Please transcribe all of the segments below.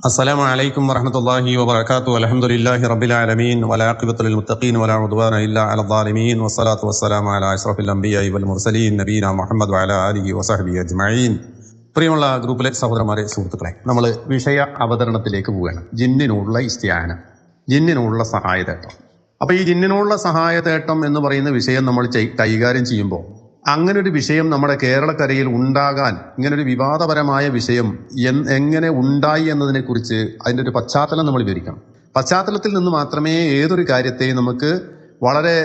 അസ്സലാമു അലൈക്കും വറഹ്മത്തുള്ളാഹി വബറകാതുഹു. അൽഹംദുലില്ലാഹി റബ്ബിൽ ആലമീൻ വലാഖിബത്തുൽ ലിൽ മുത്തഖീൻ വലാ ഉദ്വാന ഇല്ലാ അലൽ ളാലിമീൻ വസ്സലാത്തു വസ്സലാമു അലാ അഷ്റഫിൽ അംബിയാഇ വൽ മുർസലീൻ നബീന മുഹമ്മദ് വഅലാ ആലിഹി വസഹ്ബിഹി അജ്മഈൻ. പ്രിയമുള്ള ഗ്രൂപ്പിലെ സഹോദരന്മാരെ, സുഹൃത്തുക്കളെ, നമ്മൾ വിഷയ അവതരണത്തിലേക്ക് പോവുകയാണ്. ജിന്നിനുള്ള ഇസ്തിആന, ജിന്നിനുള്ള സഹായതേട്ടം. അപ്പോൾ ഈ ജിന്നിനുള്ള സഹായതേട്ടം എന്ന് പറയുന്ന വിഷയം നമ്മൾ കൈകാര്യം ചെയ്യുമ്പോൾ അങ്ങനെ ഒരു വിഷയം നമ്മുടെ കേരളക്കരയിൽ ഉണ്ടാകാൻ, ഇങ്ങനൊരു വിവാദപരമായ വിഷയം എങ്ങനെ ഉണ്ടായി എന്നതിനെക്കുറിച്ച് അതിൻ്റെ ഒരു പശ്ചാത്തലം നമ്മൾ വിവരിക്കണം. പശ്ചാത്തലത്തിൽ നിന്ന് മാത്രമേ ഏതൊരു കാര്യത്തെയും നമുക്ക് വളരെ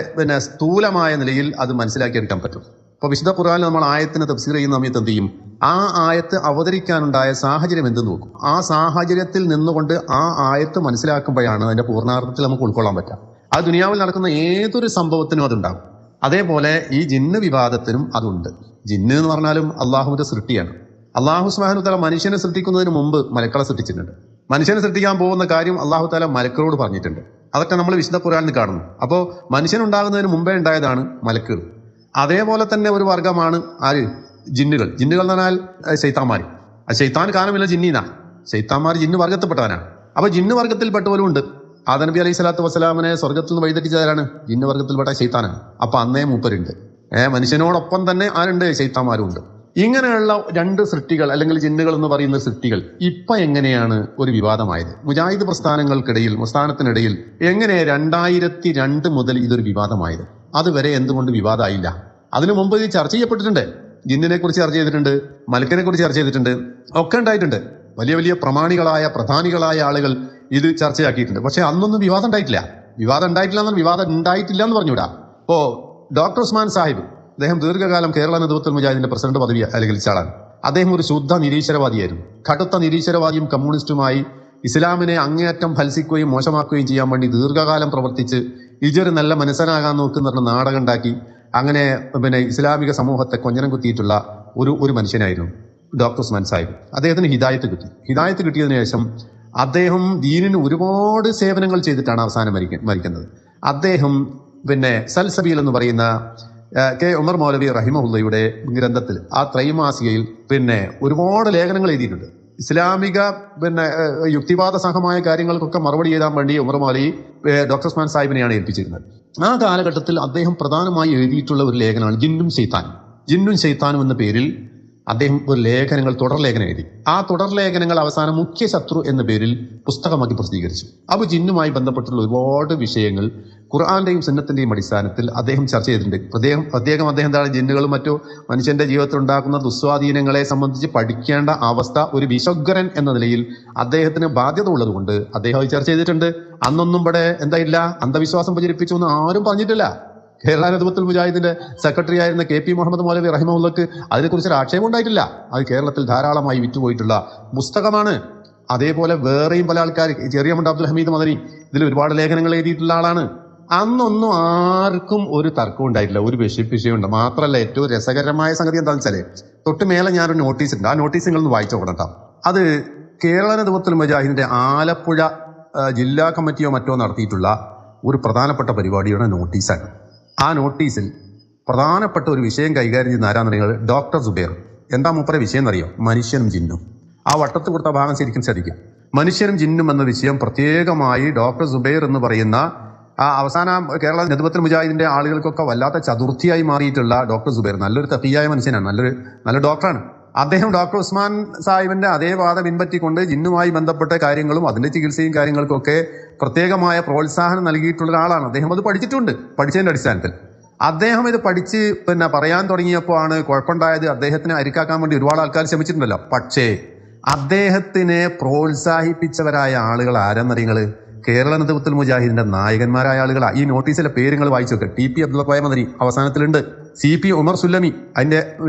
സ്ഥൂലമായ നിലയിൽ അത് മനസ്സിലാക്കിയെടുക്കാൻ പറ്റും. ഇപ്പോൾ വിശുദ്ധ ഖുർആനിൽ നമ്മൾ ആയത്തിന് തഫ്സീർ ചെയ്യുന്ന സമയത്ത് എന്ത് ചെയ്യും? ആ ആയത്ത് അവതരിക്കാനുണ്ടായ സാഹചര്യം എന്ത് നോക്കും. ആ സാഹചര്യത്തിൽ നിന്നുകൊണ്ട് ആ ആയത്ത് മനസ്സിലാക്കുമ്പോഴാണ് അതിൻ്റെ പൂർണ്ണാർത്ഥത്തിൽ നമുക്ക് ഉൾക്കൊള്ളാൻ പറ്റുക. ആ ദുനിയാവിൽ നടക്കുന്ന ഏതൊരു സംഭവത്തിനും അതുണ്ടാകും. അതേപോലെ ഈ ജിന്ന് വിവാദത്തിനും അതുണ്ട്. ജിന്ന് എന്ന് പറഞ്ഞാലും അള്ളാഹുവിന്റെ സൃഷ്ടിയാണ്. അള്ളാഹു സുബ്ഹാനഹു തആല മനുഷ്യനെ സൃഷ്ടിക്കുന്നതിന് മുമ്പ് മലക്കളെ സൃഷ്ടിച്ചിട്ടുണ്ട്. മനുഷ്യനെ സൃഷ്ടിക്കാൻ പോകുന്ന കാര്യം അള്ളാഹു തആല മലക്കളോട് പറഞ്ഞിട്ടുണ്ട്. അതൊക്കെ നമ്മൾ വിശുദ്ധ ഖുർആനിൽ കാണുന്നു. അപ്പോൾ മനുഷ്യനുണ്ടാകുന്നതിന് മുമ്പേ ഉണ്ടായതാണ് മലക്കുകൾ. അതേപോലെ തന്നെ ഒരു വർഗമാണ് ആര്? ജിന്നുകൾ. ജിന്നുകൾ എന്ന് പറഞ്ഞാൽ ശൈത്താന്മാർ. ശൈത്താൻ കാലമില്ല ജിന്നീനാ. ശൈത്താന്മാർ ജിന്ന് വർഗത്തിൽപ്പെട്ടവനാണ്. അപ്പോൾ ജിന്ന് വർഗത്തിൽപ്പെട്ടവരും ഉണ്ട്. ആദം നബി അലൈഹി സ്വലാത്തു വസ്സലാമിനെ സ്വർഗത്തിൽ നിന്ന് വഴിതെറ്റിച്ചവരാണ് ജിന്ന് വർഗത്തിൽപ്പെട്ട ശൈത്താനാണ്. അപ്പൊ അന്നേ മൂപ്പരുണ്ട്. മനുഷ്യനോടൊപ്പം തന്നെ ആരുണ്ട്? ശൈത്താന്മാരും ഉണ്ട്. ഇങ്ങനെയുള്ള രണ്ട് സൃഷ്ടികൾ അല്ലെങ്കിൽ ജിന്നുകൾ എന്ന് പറയുന്ന സൃഷ്ടികൾ ഇപ്പൊ എങ്ങനെയാണ് ഒരു വിവാദമായത്? മുജാഹിദ് പ്രസ്ഥാനത്തിനിടയിൽ എങ്ങനെ 2002 മുതൽ ഇതൊരു വിവാദമായത്? അതുവരെ എന്തുകൊണ്ട് വിവാദമായില്ല? അതിനു മുമ്പ് ഇത് ചർച്ച ചെയ്യപ്പെട്ടിട്ടുണ്ട്. ജിന്നിനെ കുറിച്ച് ചർച്ച ചെയ്തിട്ടുണ്ട്, മലക്കിനെ കുറിച്ച് ചർച്ച ചെയ്തിട്ടുണ്ട്, ഒക്കെ ഉണ്ടായിട്ടുണ്ട്. വലിയ വലിയ പ്രധാനികളായ ആളുകൾ ഇത് ചർച്ചയാക്കിയിട്ടുണ്ട്. പക്ഷെ അന്നൊന്നും വിവാദം ഉണ്ടായിട്ടില്ല എന്ന് പറഞ്ഞുകൂടാ. ഇപ്പോ ഡോക്ടർ ഉസ്മാൻ സാഹിബ്, അദ്ദേഹം ദീർഘകാലം കേരള നേതൃത്വ മുജാഹിദിന്റെ പ്രസിഡന്റ് പദവി അലങ്കരിച്ച ആളാണ്. അദ്ദേഹം ഒരു ശുദ്ധ നിരീശ്വരവാദിയായിരുന്നു. കടുത്ത നിരീശ്വരവാദിയും കമ്മ്യൂണിസ്റ്റുമായി ഇസ്ലാമിനെ അങ്ങേയറ്റം ഫൽസിക്കുകയും മോശമാക്കുകയും ചെയ്യാൻ വേണ്ടി ദീർഘകാലം പ്രവർത്തിച്ച് ഇജൊരു നല്ല മനുഷ്യനാകാൻ നോക്കുന്ന നാടകം ഉണ്ടാക്കി അങ്ങനെ ഇസ്ലാമിക സമൂഹത്തെ കൊഞ്ഞനം കുത്തിയിട്ടുള്ള ഒരു മനുഷ്യനായിരുന്നു ഡോക്ടർ ഉസ്മാൻ സാഹിബ്. അദ്ദേഹത്തിന് ഹിദായത്ത് കിട്ടിയതിനു ശേഷം അദ്ദേഹം ദീനിന് ഒരുപാട് സേവനങ്ങൾ ചെയ്തിട്ടാണ് അവസാനം മരിക്കുന്നത്. അദ്ദേഹം സൽസബീൽ എന്ന് പറയുന്ന കെ ഉമർ മൗലവി റഹിമഹുല്ലയുടെ ഗ്രന്ഥത്തിൽ, ആ ത്രൈമാസികയിൽ ഒരുപാട് ലേഖനങ്ങൾ എഴുതിയിട്ടുണ്ട്. ഇസ്ലാമിക യുക്തിവാദ സഹമായ കാര്യങ്ങൾക്കൊക്കെ മറുപടി എഴുതാൻ വേണ്ടി ഉമർ മൗലവി ഡോക്ടർ ഉസ്മാൻ സാഹിബിനെയാണ് ഏൽപ്പിച്ചിരുന്നത്. ആ കാലഘട്ടത്തിൽ അദ്ദേഹം പ്രധാനമായി എഴുതിയിട്ടുള്ള ഒരു ലേഖനമാണ് ജിന്നും ശൈത്താനും എന്ന പേരിൽ അദ്ദേഹം ഒരു തുടർലേഖനം എഴുതി. ആ തുടർലേഖനങ്ങൾ അവസാനം മുഖ്യ ശത്രു എന്ന പേരിൽ പുസ്തകമാക്കി പ്രസിദ്ധീകരിച്ചു. അപ്പോൾ ജിന്നുമായി ബന്ധപ്പെട്ടുള്ള ഒരുപാട് വിഷയങ്ങൾ ഖുർആന്റെയും സുന്നത്തിന്റെയും അടിസ്ഥാനത്തിൽ അദ്ദേഹം ചർച്ച ചെയ്തിട്ടുണ്ട്. അദ്ദേഹം എന്താണ് ജിന്നുകളും മറ്റു മനുഷ്യന്റെ ജീവിതത്തിൽ ഉണ്ടാക്കുന്ന ദുസ്വാധീനങ്ങളെ സംബന്ധിച്ച് പഠിക്കേണ്ട അവസ്ഥ ഒരു വിശഗ്വരൻ എന്ന നിലയിൽ അദ്ദേഹത്തിന് ബാധ്യത ഉള്ളതുകൊണ്ട് അദ്ദേഹം ചർച്ച ചെയ്തിട്ടുണ്ട്. അന്നൊന്നും ഇവിടെ എന്തായില്ല, അന്ധവിശ്വാസം പ്രചരിപ്പിച്ചു എന്ന് ആരും പറഞ്ഞിട്ടില്ല. കേരള നേതൃത്വ മുജാഹിദിന്റെ സെക്രട്ടറി ആയിരുന്ന കെ പി മുഹമ്മദ് മൗലവി റഹിമഹുല്ലക്ക് അതിനെക്കുറിച്ചൊരു ആക്ഷേപം ഉണ്ടായിട്ടില്ല. അത് കേരളത്തിൽ ധാരാളമായി വിറ്റുപോയിട്ടുള്ള പുസ്തകമാണ്. അതേപോലെ വേറെയും പല ആൾക്കാർ, ചെറിയമുണ്ട് അബ്ദുൽ ഹമീദ് മദനി ഇതിൽ ഒരുപാട് ലേഖനങ്ങൾ എഴുതിയിട്ടുള്ള ആളാണ്. അന്നൊന്നും ആർക്കും ഒരു തർക്കം ഉണ്ടായിട്ടില്ല, ഒരു വിഷയമുണ്ട്. മാത്രമല്ല, ഏറ്റവും രസകരമായ സംഗതി എന്താണെന്ന് വെച്ചാൽ, തൊട്ട് മേലെ ഞാനൊരു നോട്ടീസ് ഉണ്ട്. ആ നോട്ടീസ് നിങ്ങളൊന്ന് വായിച്ചു നോക്കണം. അത് കേരള നേതൃത്വ മുജാഹിദിന്റെ ആലപ്പുഴ ജില്ലാ കമ്മിറ്റിയോ മറ്റോ നടത്തിയിട്ടുള്ള ഒരു പ്രധാനപ്പെട്ട പരിപാടിയുടെ നോട്ടീസാണ്. ആ നോട്ടീസിൽ പ്രധാനപ്പെട്ട ഒരു വിഷയം കൈകാര്യം ചെയ്യുന്ന ആരാന്നറിയാം? ഡോക്ടർ സുബൈർ. എന്താ മൂപ്പരെ വിഷയം എന്നറിയോ? മനുഷ്യനും ജിന്നും. ആ വട്ടത്ത് കൊടുത്ത ഭാഗം ശരിക്കും ശ്രദ്ധിക്കും. മനുഷ്യനും ജിന്നും എന്ന വിഷയം പ്രത്യേകമായി ഡോക്ടർ സുബൈർ എന്ന് പറയുന്ന ആ അവസാന കേരള നേതൃത്വ മുജാഹിദിന്റെ ആളുകൾക്കൊക്കെ വല്ലാത്ത ചതുർത്ഥിയായി മാറിയിട്ടുള്ള ഡോക്ടർ സുബൈർ നല്ലൊരു തഖിയായ മനുഷ്യനാണ്, നല്ല ഡോക്ടറാണ്. അദ്ദേഹം ഡോക്ടർ ഉസ്മാൻ സാഹിബിന്റെ അതേ വാദം പിൻപറ്റിക്കൊണ്ട് ജിന്നുമായി ബന്ധപ്പെട്ട കാര്യങ്ങളും അതിന്റെ ചികിത്സയും കാര്യങ്ങൾക്കൊക്കെ പ്രത്യേകമായ പ്രോത്സാഹനം നൽകിയിട്ടുള്ള ഒരാളാണ്. അദ്ദേഹം അത് പഠിച്ചിട്ടുണ്ട്. പഠിച്ചതിന്റെ അടിസ്ഥാനത്തിൽ അദ്ദേഹം ഇത് പഠിച്ച് പറയാൻ തുടങ്ങിയപ്പോൾ ആണ് കുഴപ്പമുണ്ടായത്. അദ്ദേഹത്തിനെ അരിക്കാക്കാൻ വേണ്ടി ഒരുപാട് ആൾക്കാർ ശ്രമിച്ചിട്ടുണ്ടല്ലോ. പക്ഷേ അദ്ദേഹത്തിനെ പ്രോത്സാഹിപ്പിച്ചവരായ ആളുകൾ ആരെന്നറിയങ്ങള്? കേരള നേതൃത്വ മുജാഹിദിന്റെ നായകന്മാരായ ആളുകളാണ്. ഈ നോട്ടീസിലെ പേരുകൾ വായിച്ചു നോക്കുക. ടി പി അബ്ദുൽ ഖായ മദനി അവസാനത്തിലുണ്ട്. സി പി ഉമർ സുല്ലമി അതിന്റെ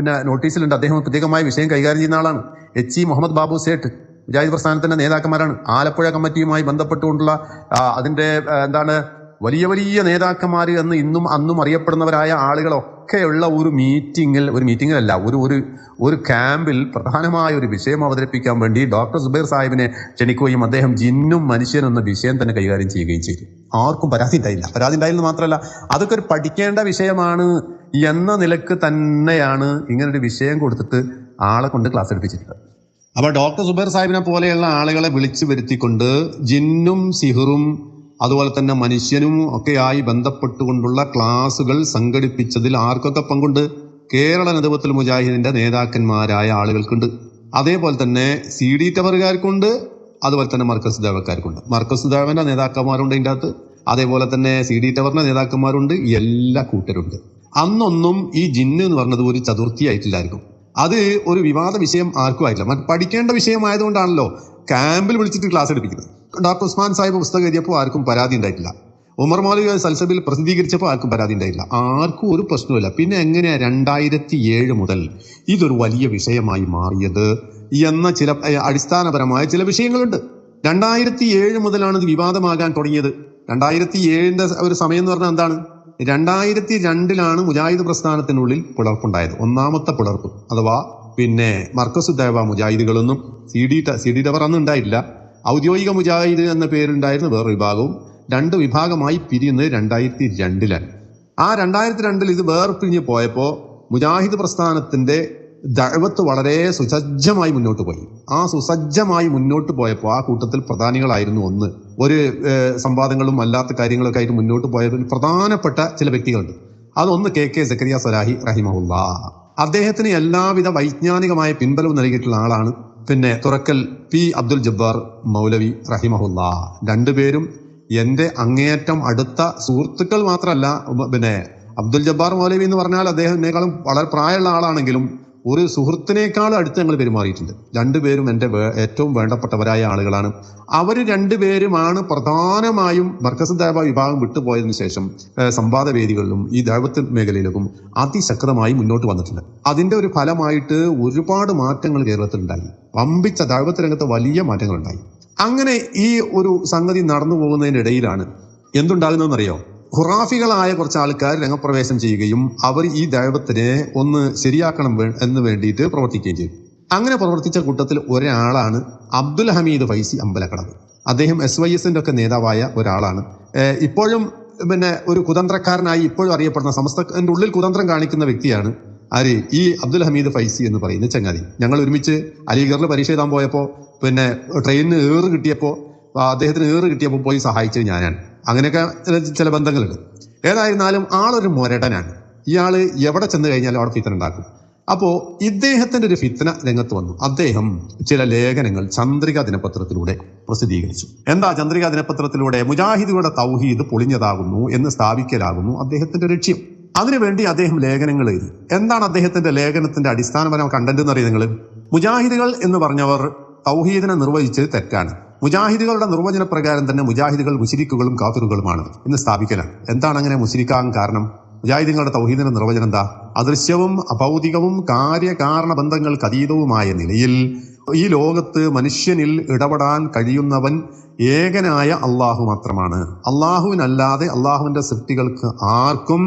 നോട്ടീസിലുണ്ട്. അദ്ദേഹം പ്രത്യേകമായി വിഷയം കൈകാര്യം ചെയ്യുന്ന ആളാണ്. എച്ച് ഇ മുഹമ്മദ് ബാബു സേട്ട് മുജാഹിദ് പ്രസ്ഥാനത്തിന്റെ നേതാക്കന്മാരാണ്. ആലപ്പുഴ കമ്മിറ്റിയുമായി ബന്ധപ്പെട്ടുകൊണ്ടുള്ള അതിന്റെ വലിയ വലിയ നേതാക്കന്മാർ എന്ന് ഇന്നും അന്നും അറിയപ്പെടുന്നവരായ ആളുകളൊക്കെയുള്ള ഒരു മീറ്റിങ്ങിലല്ല, ഒരു ക്യാമ്പിൽ പ്രധാനമായ ഒരു വിഷയം അവതരിപ്പിക്കാൻ വേണ്ടി ഡോക്ടർ സുബൈർ സാഹിബിനെ ക്ഷണിക്കുകയും അദ്ദേഹം ജിന്നും മനുഷ്യനും എന്ന വിഷയം തന്നെ കൈകാര്യം ചെയ്യുകയും ചെയ്തു. ആർക്കും പരാതി ഉണ്ടായില്ലെന്ന് മാത്രമല്ല, അതൊക്കെ ഒരു പഠിക്കേണ്ട വിഷയമാണ് എന്ന നിലക്ക് തന്നെയാണ് ഇങ്ങനൊരു വിഷയം കൊടുത്തിട്ട് ആളെ കൊണ്ട് ക്ലാസ് എടുപ്പിച്ചിട്ടുള്ളത്. അപ്പൊ ഡോക്ടർ സുബൈർ സാഹിബിനെ പോലെയുള്ള ആളുകളെ വിളിച്ചു വരുത്തിക്കൊണ്ട് ജിന്നും സിഹറും അതുപോലെ തന്നെ മനുഷ്യനും ഒക്കെയായി ബന്ധപ്പെട്ടുകൊണ്ടുള്ള ക്ലാസുകൾ സംഘടിപ്പിച്ചതിൽ ആർക്കൊക്കെ പങ്കുണ്ട്? കേരള നദവത്തുൽ മുജാഹിദിന്റെ നേതാക്കന്മാരായ ആളുകൾക്കുണ്ട്. അതേപോലെ തന്നെ CD ടവറുകാർക്കുണ്ട്, അതുപോലെ തന്നെ മർക്കസ് ദേവക്കാർക്കുണ്ട്. മർക്കസ് ദേവന്റെ നേതാക്കന്മാരുണ്ട് ഇതിൻ്റെ അകത്ത്, അതേപോലെ തന്നെ CD ടവറിന്റെ നേതാക്കന്മാരുണ്ട്, എല്ലാ കൂട്ടരുണ്ട്. അന്നൊന്നും ഈ ജിന്ന് എന്ന് പറഞ്ഞത് ഒരു ചതുർത്ഥി ആയിട്ടില്ലായിരിക്കും. അത് ഒരു വിവാദ വിഷയം ആർക്കും ആയിട്ടില്ല. പഠിക്കേണ്ട വിഷയമായതുകൊണ്ടാണല്ലോ ക്യാമ്പിൽ വിളിച്ചിട്ട് ക്ലാസ് എടുപ്പിക്കുന്നത്. ഡോക്ടർ ഉസ്മാൻ സാഹിബ് പുസ്തകം എഴുതിയപ്പോൾ ആർക്കും പരാതി ഉണ്ടായിട്ടില്ല. ഉമർ മൗലവി സൽസബിൽ പ്രസിദ്ധീകരിച്ചപ്പോൾ ആർക്കും പരാതി ഉണ്ടായില്ല. ആർക്കും ഒരു പ്രശ്നമില്ല. പിന്നെ എങ്ങനെയാ 2007 മുതൽ ഇതൊരു വലിയ വിഷയമായി മാറിയത് എന്ന ചില അടിസ്ഥാനപരമായ ചില വിഷയങ്ങളുണ്ട്. 2007 മുതലാണ് ഇത് വിവാദമാകാൻ തുടങ്ങിയത്. 2007 ഒരു സമയം എന്ന് പറഞ്ഞാൽ എന്താണ്? 2002 മുജാഹിദ് പ്രസ്ഥാനത്തിനുള്ളിൽ പിളർപ്പുണ്ടായത്. ഒന്നാമത്തെ പിളർപ്പ് അഥവാ പിന്നെ മർക്കസ് ദേവ മുജാഹിദുകളൊന്നും CD ടവർ അന്ന് ഉണ്ടായിട്ടില്ല. ഔദ്യോഗിക മുജാഹിദ് എന്ന പേരുണ്ടായിരുന്ന വേറൊരു വിഭാഗവും. 2 വിഭാഗമായി പിരിയുന്നത് 2002 ആ 2002 ഇത് വേർപിരിഞ്ഞ് പോയപ്പോ മുജാഹിദ് പ്രസ്ഥാനത്തിന്റെ ദഅവത്ത് വളരെ സുസജ്ജമായി മുന്നോട്ട് പോയി. ആ സുസജ്ജമായി മുന്നോട്ട് പോയപ്പോൾ ആ കൂട്ടത്തിൽ പ്രധാനികളായിരുന്നു ഒരു സംവാദങ്ങളും അല്ലാത്ത കാര്യങ്ങളൊക്കെ ആയിട്ട് മുന്നോട്ട് പോയതിൽ പ്രധാനപ്പെട്ട ചില വ്യക്തികളുണ്ട്. അതൊന്ന് KK സക്കരിയ സ്വലാഹി റഹിമഹുല്ലാ. അദ്ദേഹത്തിന് എല്ലാവിധ വൈജ്ഞാനികമായ പിൻബലവും നൽകിയിട്ടുള്ള ആളാണ്. പിന്നെ തുറക്കൽ P അബ്ദുൽ ജബ്ബാർ മൗലവി റഹിമഹുല്ലാ. രണ്ടുപേരും എന്റെ അങ്ങേയറ്റം അടുത്ത സുഹൃത്തുക്കൾ മാത്രമല്ല. പിന്നെ അബ്ദുൽ ജബ്ബാർ മൗലവി എന്ന് പറഞ്ഞാൽ അദ്ദേഹത്തിനേക്കാളും വളരെ പ്രായമുള്ള ആളാണെങ്കിലും ഒരു സുഹൃത്തിനേക്കാളും അടുത്ത് ഞങ്ങൾ പെരുമാറിയിട്ടുണ്ട്. രണ്ടുപേരും എൻ്റെ ഏറ്റവും വേണ്ടപ്പെട്ടവരായ ആളുകളാണ്. അവർ രണ്ടുപേരുമാണ് പ്രധാനമായും മർക്കസ് ദഅവ വിഭാഗം വിട്ടുപോയതിനു ശേഷം സംവാദവേദികളിലും ഈ ദഅവത്ത് മേഖലയിലേക്കും അതിശക്തമായി മുന്നോട്ട് വന്നിട്ടുണ്ട്. അതിന്റെ ഒരു ഫലമായിട്ട് ഒരുപാട് മാറ്റങ്ങൾ കേരളത്തിലുണ്ടായി. വമ്പിച്ച ദഅവത്ത് രംഗത്ത് വലിയ മാറ്റങ്ങളുണ്ടായി. അങ്ങനെ ഈ ഒരു സംഗതി നടന്നു പോകുന്നതിനിടയിലാണ് എന്തുണ്ടാകുന്നതെന്നറിയോ? ഖുറാഫികളായ കുറച്ച് ആൾക്കാർ രംഗപ്രവേശം ചെയ്യുകയും അവർ ഈ ദഅവത്തിനെ ഒന്ന് ശരിയാക്കണം എന്ന് വേണ്ടിയിട്ട് പ്രവർത്തിക്കുകയും ചെയ്തു. അങ്ങനെ പ്രവർത്തിച്ച കൂട്ടത്തിൽ ഒരാളാണ് അബ്ദുൽ ഹമീദ് ഫൈസി അമ്പലക്കടവ്. അദ്ദേഹം SYSന്റെ ഒക്കെ നേതാവായ ഒരാളാണ്. ഇപ്പോഴും പിന്നെ ഒരു കുതന്ത്രക്കാരനായി ഇപ്പോഴും അറിയപ്പെടുന്ന, സമസ്തന്റെ ഉള്ളിൽ കുതന്ത്രം കാണിക്കുന്ന വ്യക്തിയാണ് ആര്? ഈ അബ്ദുൽ ഹമീദ് ഫൈസി എന്ന് പറയുന്ന ചങ്ങാതി. ഞങ്ങൾ ഒരുമിച്ച് അലിഗറിൽ പരീക്ഷ എഴുതാൻ പോയപ്പോൾ പിന്നെ ട്രെയിനിന് അദ്ദേഹത്തിന് ഏറ് കിട്ടിയപ്പോൾ പോയി സഹായിച്ചത് ഞാനാണ്. അങ്ങനെയൊക്കെ ചില ബന്ധങ്ങളുണ്ട്. ഏതായിരുന്നാലും ആളൊരു മൊരടനാണ്. ഇയാള് എവിടെ ചെന്ന് കഴിഞ്ഞാലും അവിടെ ഫിത്തന ഉണ്ടാക്കും. അപ്പോ ഇദ്ദേഹത്തിന്റെ ഒരു ഫിത്തന രംഗത്ത് വന്നു. അദ്ദേഹം ചില ലേഖനങ്ങൾ ചന്ദ്രിക ദിനപത്രത്തിലൂടെ പ്രസിദ്ധീകരിച്ചു. എന്താ ചന്ദ്രിക ദിനപത്രത്തിലൂടെ? മുജാഹിദുകളുടെ തൗഹീദ് പൊളിഞ്ഞതാകുന്നു എന്ന് സ്ഥാപിക്കലാകുന്നു അദ്ദേഹത്തിന്റെ ലക്ഷ്യം. അതിനുവേണ്ടി അദ്ദേഹം ലേഖനങ്ങൾ എഴുതി. എന്താണ് അദ്ദേഹത്തിന്റെ ലേഖനത്തിന്റെ അടിസ്ഥാനപരമായ കണ്ടന്റ് എന്ന് അറിയാം നിങ്ങൾ? മുജാഹിദുകൾ എന്ന് പറഞ്ഞവർ തൗഹീദിനെ നിർവചിച്ചത് തെറ്റാണ്. മുജാഹിദുകളുടെ നിർവചന പ്രകാരം തന്നെ മുജാഹിദുകൾ മുശ്രിക്കുകളും കാഫിറുകളുമാണ് എന്ന് സ്ഥാപിക്കലാണ്. എന്താണ് അങ്ങനെ മുശ്രിക്കാൻ കാരണം? മുജാഹിദുകളുടെ തൗഹീദിന്റെ നിർവചനം എന്താ? അദൃശ്യവും അഭൗതികവും കാര്യകാരണ ബന്ധങ്ങൾക്ക് അതീതവുമായ നിലയിൽ ഈ ലോകത്ത് മനുഷ്യനിൽ ഇടപെടാൻ കഴിയുന്നവൻ ഏകനായ അള്ളാഹു മാത്രമാണ്. അള്ളാഹുവിനല്ലാതെ അള്ളാഹുവിന്റെ സൃഷ്ടികൾക്ക് ആർക്കും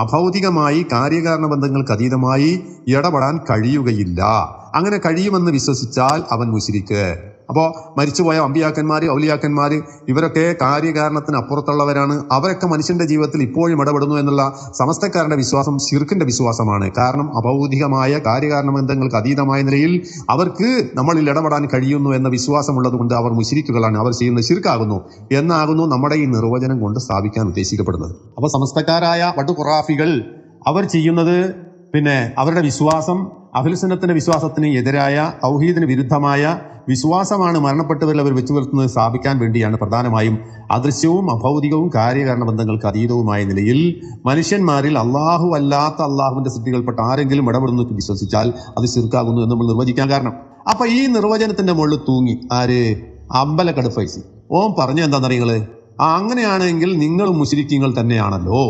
അഭൗതികമായി കാര്യകാരണ ബന്ധങ്ങൾക്ക് അതീതമായി ഇടപെടാൻ കഴിയുകയില്ല. അങ്ങനെ കഴിയുമെന്ന് വിശ്വസിച്ചാൽ അവൻ മുശ്രിക്ക്. അപ്പോൾ മരിച്ചുപോയ അമ്പിയാക്കന്മാര്, ഔലിയാക്കന്മാര് ഇവരൊക്കെ കാര്യകാരണത്തിന് അപ്പുറത്തുള്ളവരാണ്. അവരൊക്കെ മനുഷ്യന്റെ ജീവിതത്തിൽ ഇപ്പോഴും ഇടപെടുന്നു എന്നുള്ള സമസ്തക്കാരുടെ വിശ്വാസം ശിർക്കിന്റെ വിശ്വാസമാണ്. കാരണം അഭൗതികമായ കാര്യകാരണ ബന്ധങ്ങൾക്ക് അതീതമായ നിലയിൽ അവർക്ക് നമ്മളിൽ ഇടപെടാൻ കഴിയുന്നു എന്ന വിശ്വാസമുള്ളത് കൊണ്ട് അവർ മുശ്രിക്കുകളാണ്, അവർ ചെയ്യുന്നത് ശിർക്കാകുന്നു എന്നാകുന്നു നമ്മുടെ ഈ നിർവചനം കൊണ്ട് സ്ഥാപിക്കാൻ ഉദ്ദേശിക്കപ്പെടുന്നത്. അപ്പൊ സമസ്തക്കാരായ ഖുറാഫികൾ അവർ ചെയ്യുന്നത് പിന്നെ അവരുടെ വിശ്വാസം അഹ്ലുസുന്നത്തിന്റെ വിശ്വാസത്തിന് എതിരായ തൗഹീദിന് വിരുദ്ധമായ വിശ്വാസമാണ് മരണപ്പെട്ടവരിൽ അവർ വെച്ചു പുലർത്തുന്നത് സ്ഥാപിക്കാൻ വേണ്ടിയാണ് പ്രധാനമായും അദൃശ്യവും അഭൗതികവും കാര്യകാരണ ബന്ധങ്ങൾക്ക് അതീതവുമായ നിലയിൽ മനുഷ്യന്മാരിൽ അള്ളാഹു അല്ലാത്ത അള്ളാഹുവിന്റെ സൃഷ്ടികൾപ്പെട്ട ആരെങ്കിലും ഇടപെടുന്നു വിശ്വസിച്ചാൽ അത് ശിർക്കാകുന്നു എന്ന് നമ്മൾ നിർവചിക്കാൻ കാരണം. അപ്പൊ ഈ നിർവചനത്തിന്റെ മുകളിൽ തൂങ്ങി ആര്? അമ്പലക്കടവ് ഫൈസി. ഓൻ പറഞ്ഞ എന്താണെന്നറിയങ്ങള്? അങ്ങനെയാണെങ്കിൽ നിങ്ങൾ മുശ്രിക്കീങ്ങൾ തന്നെയാണല്ലോ,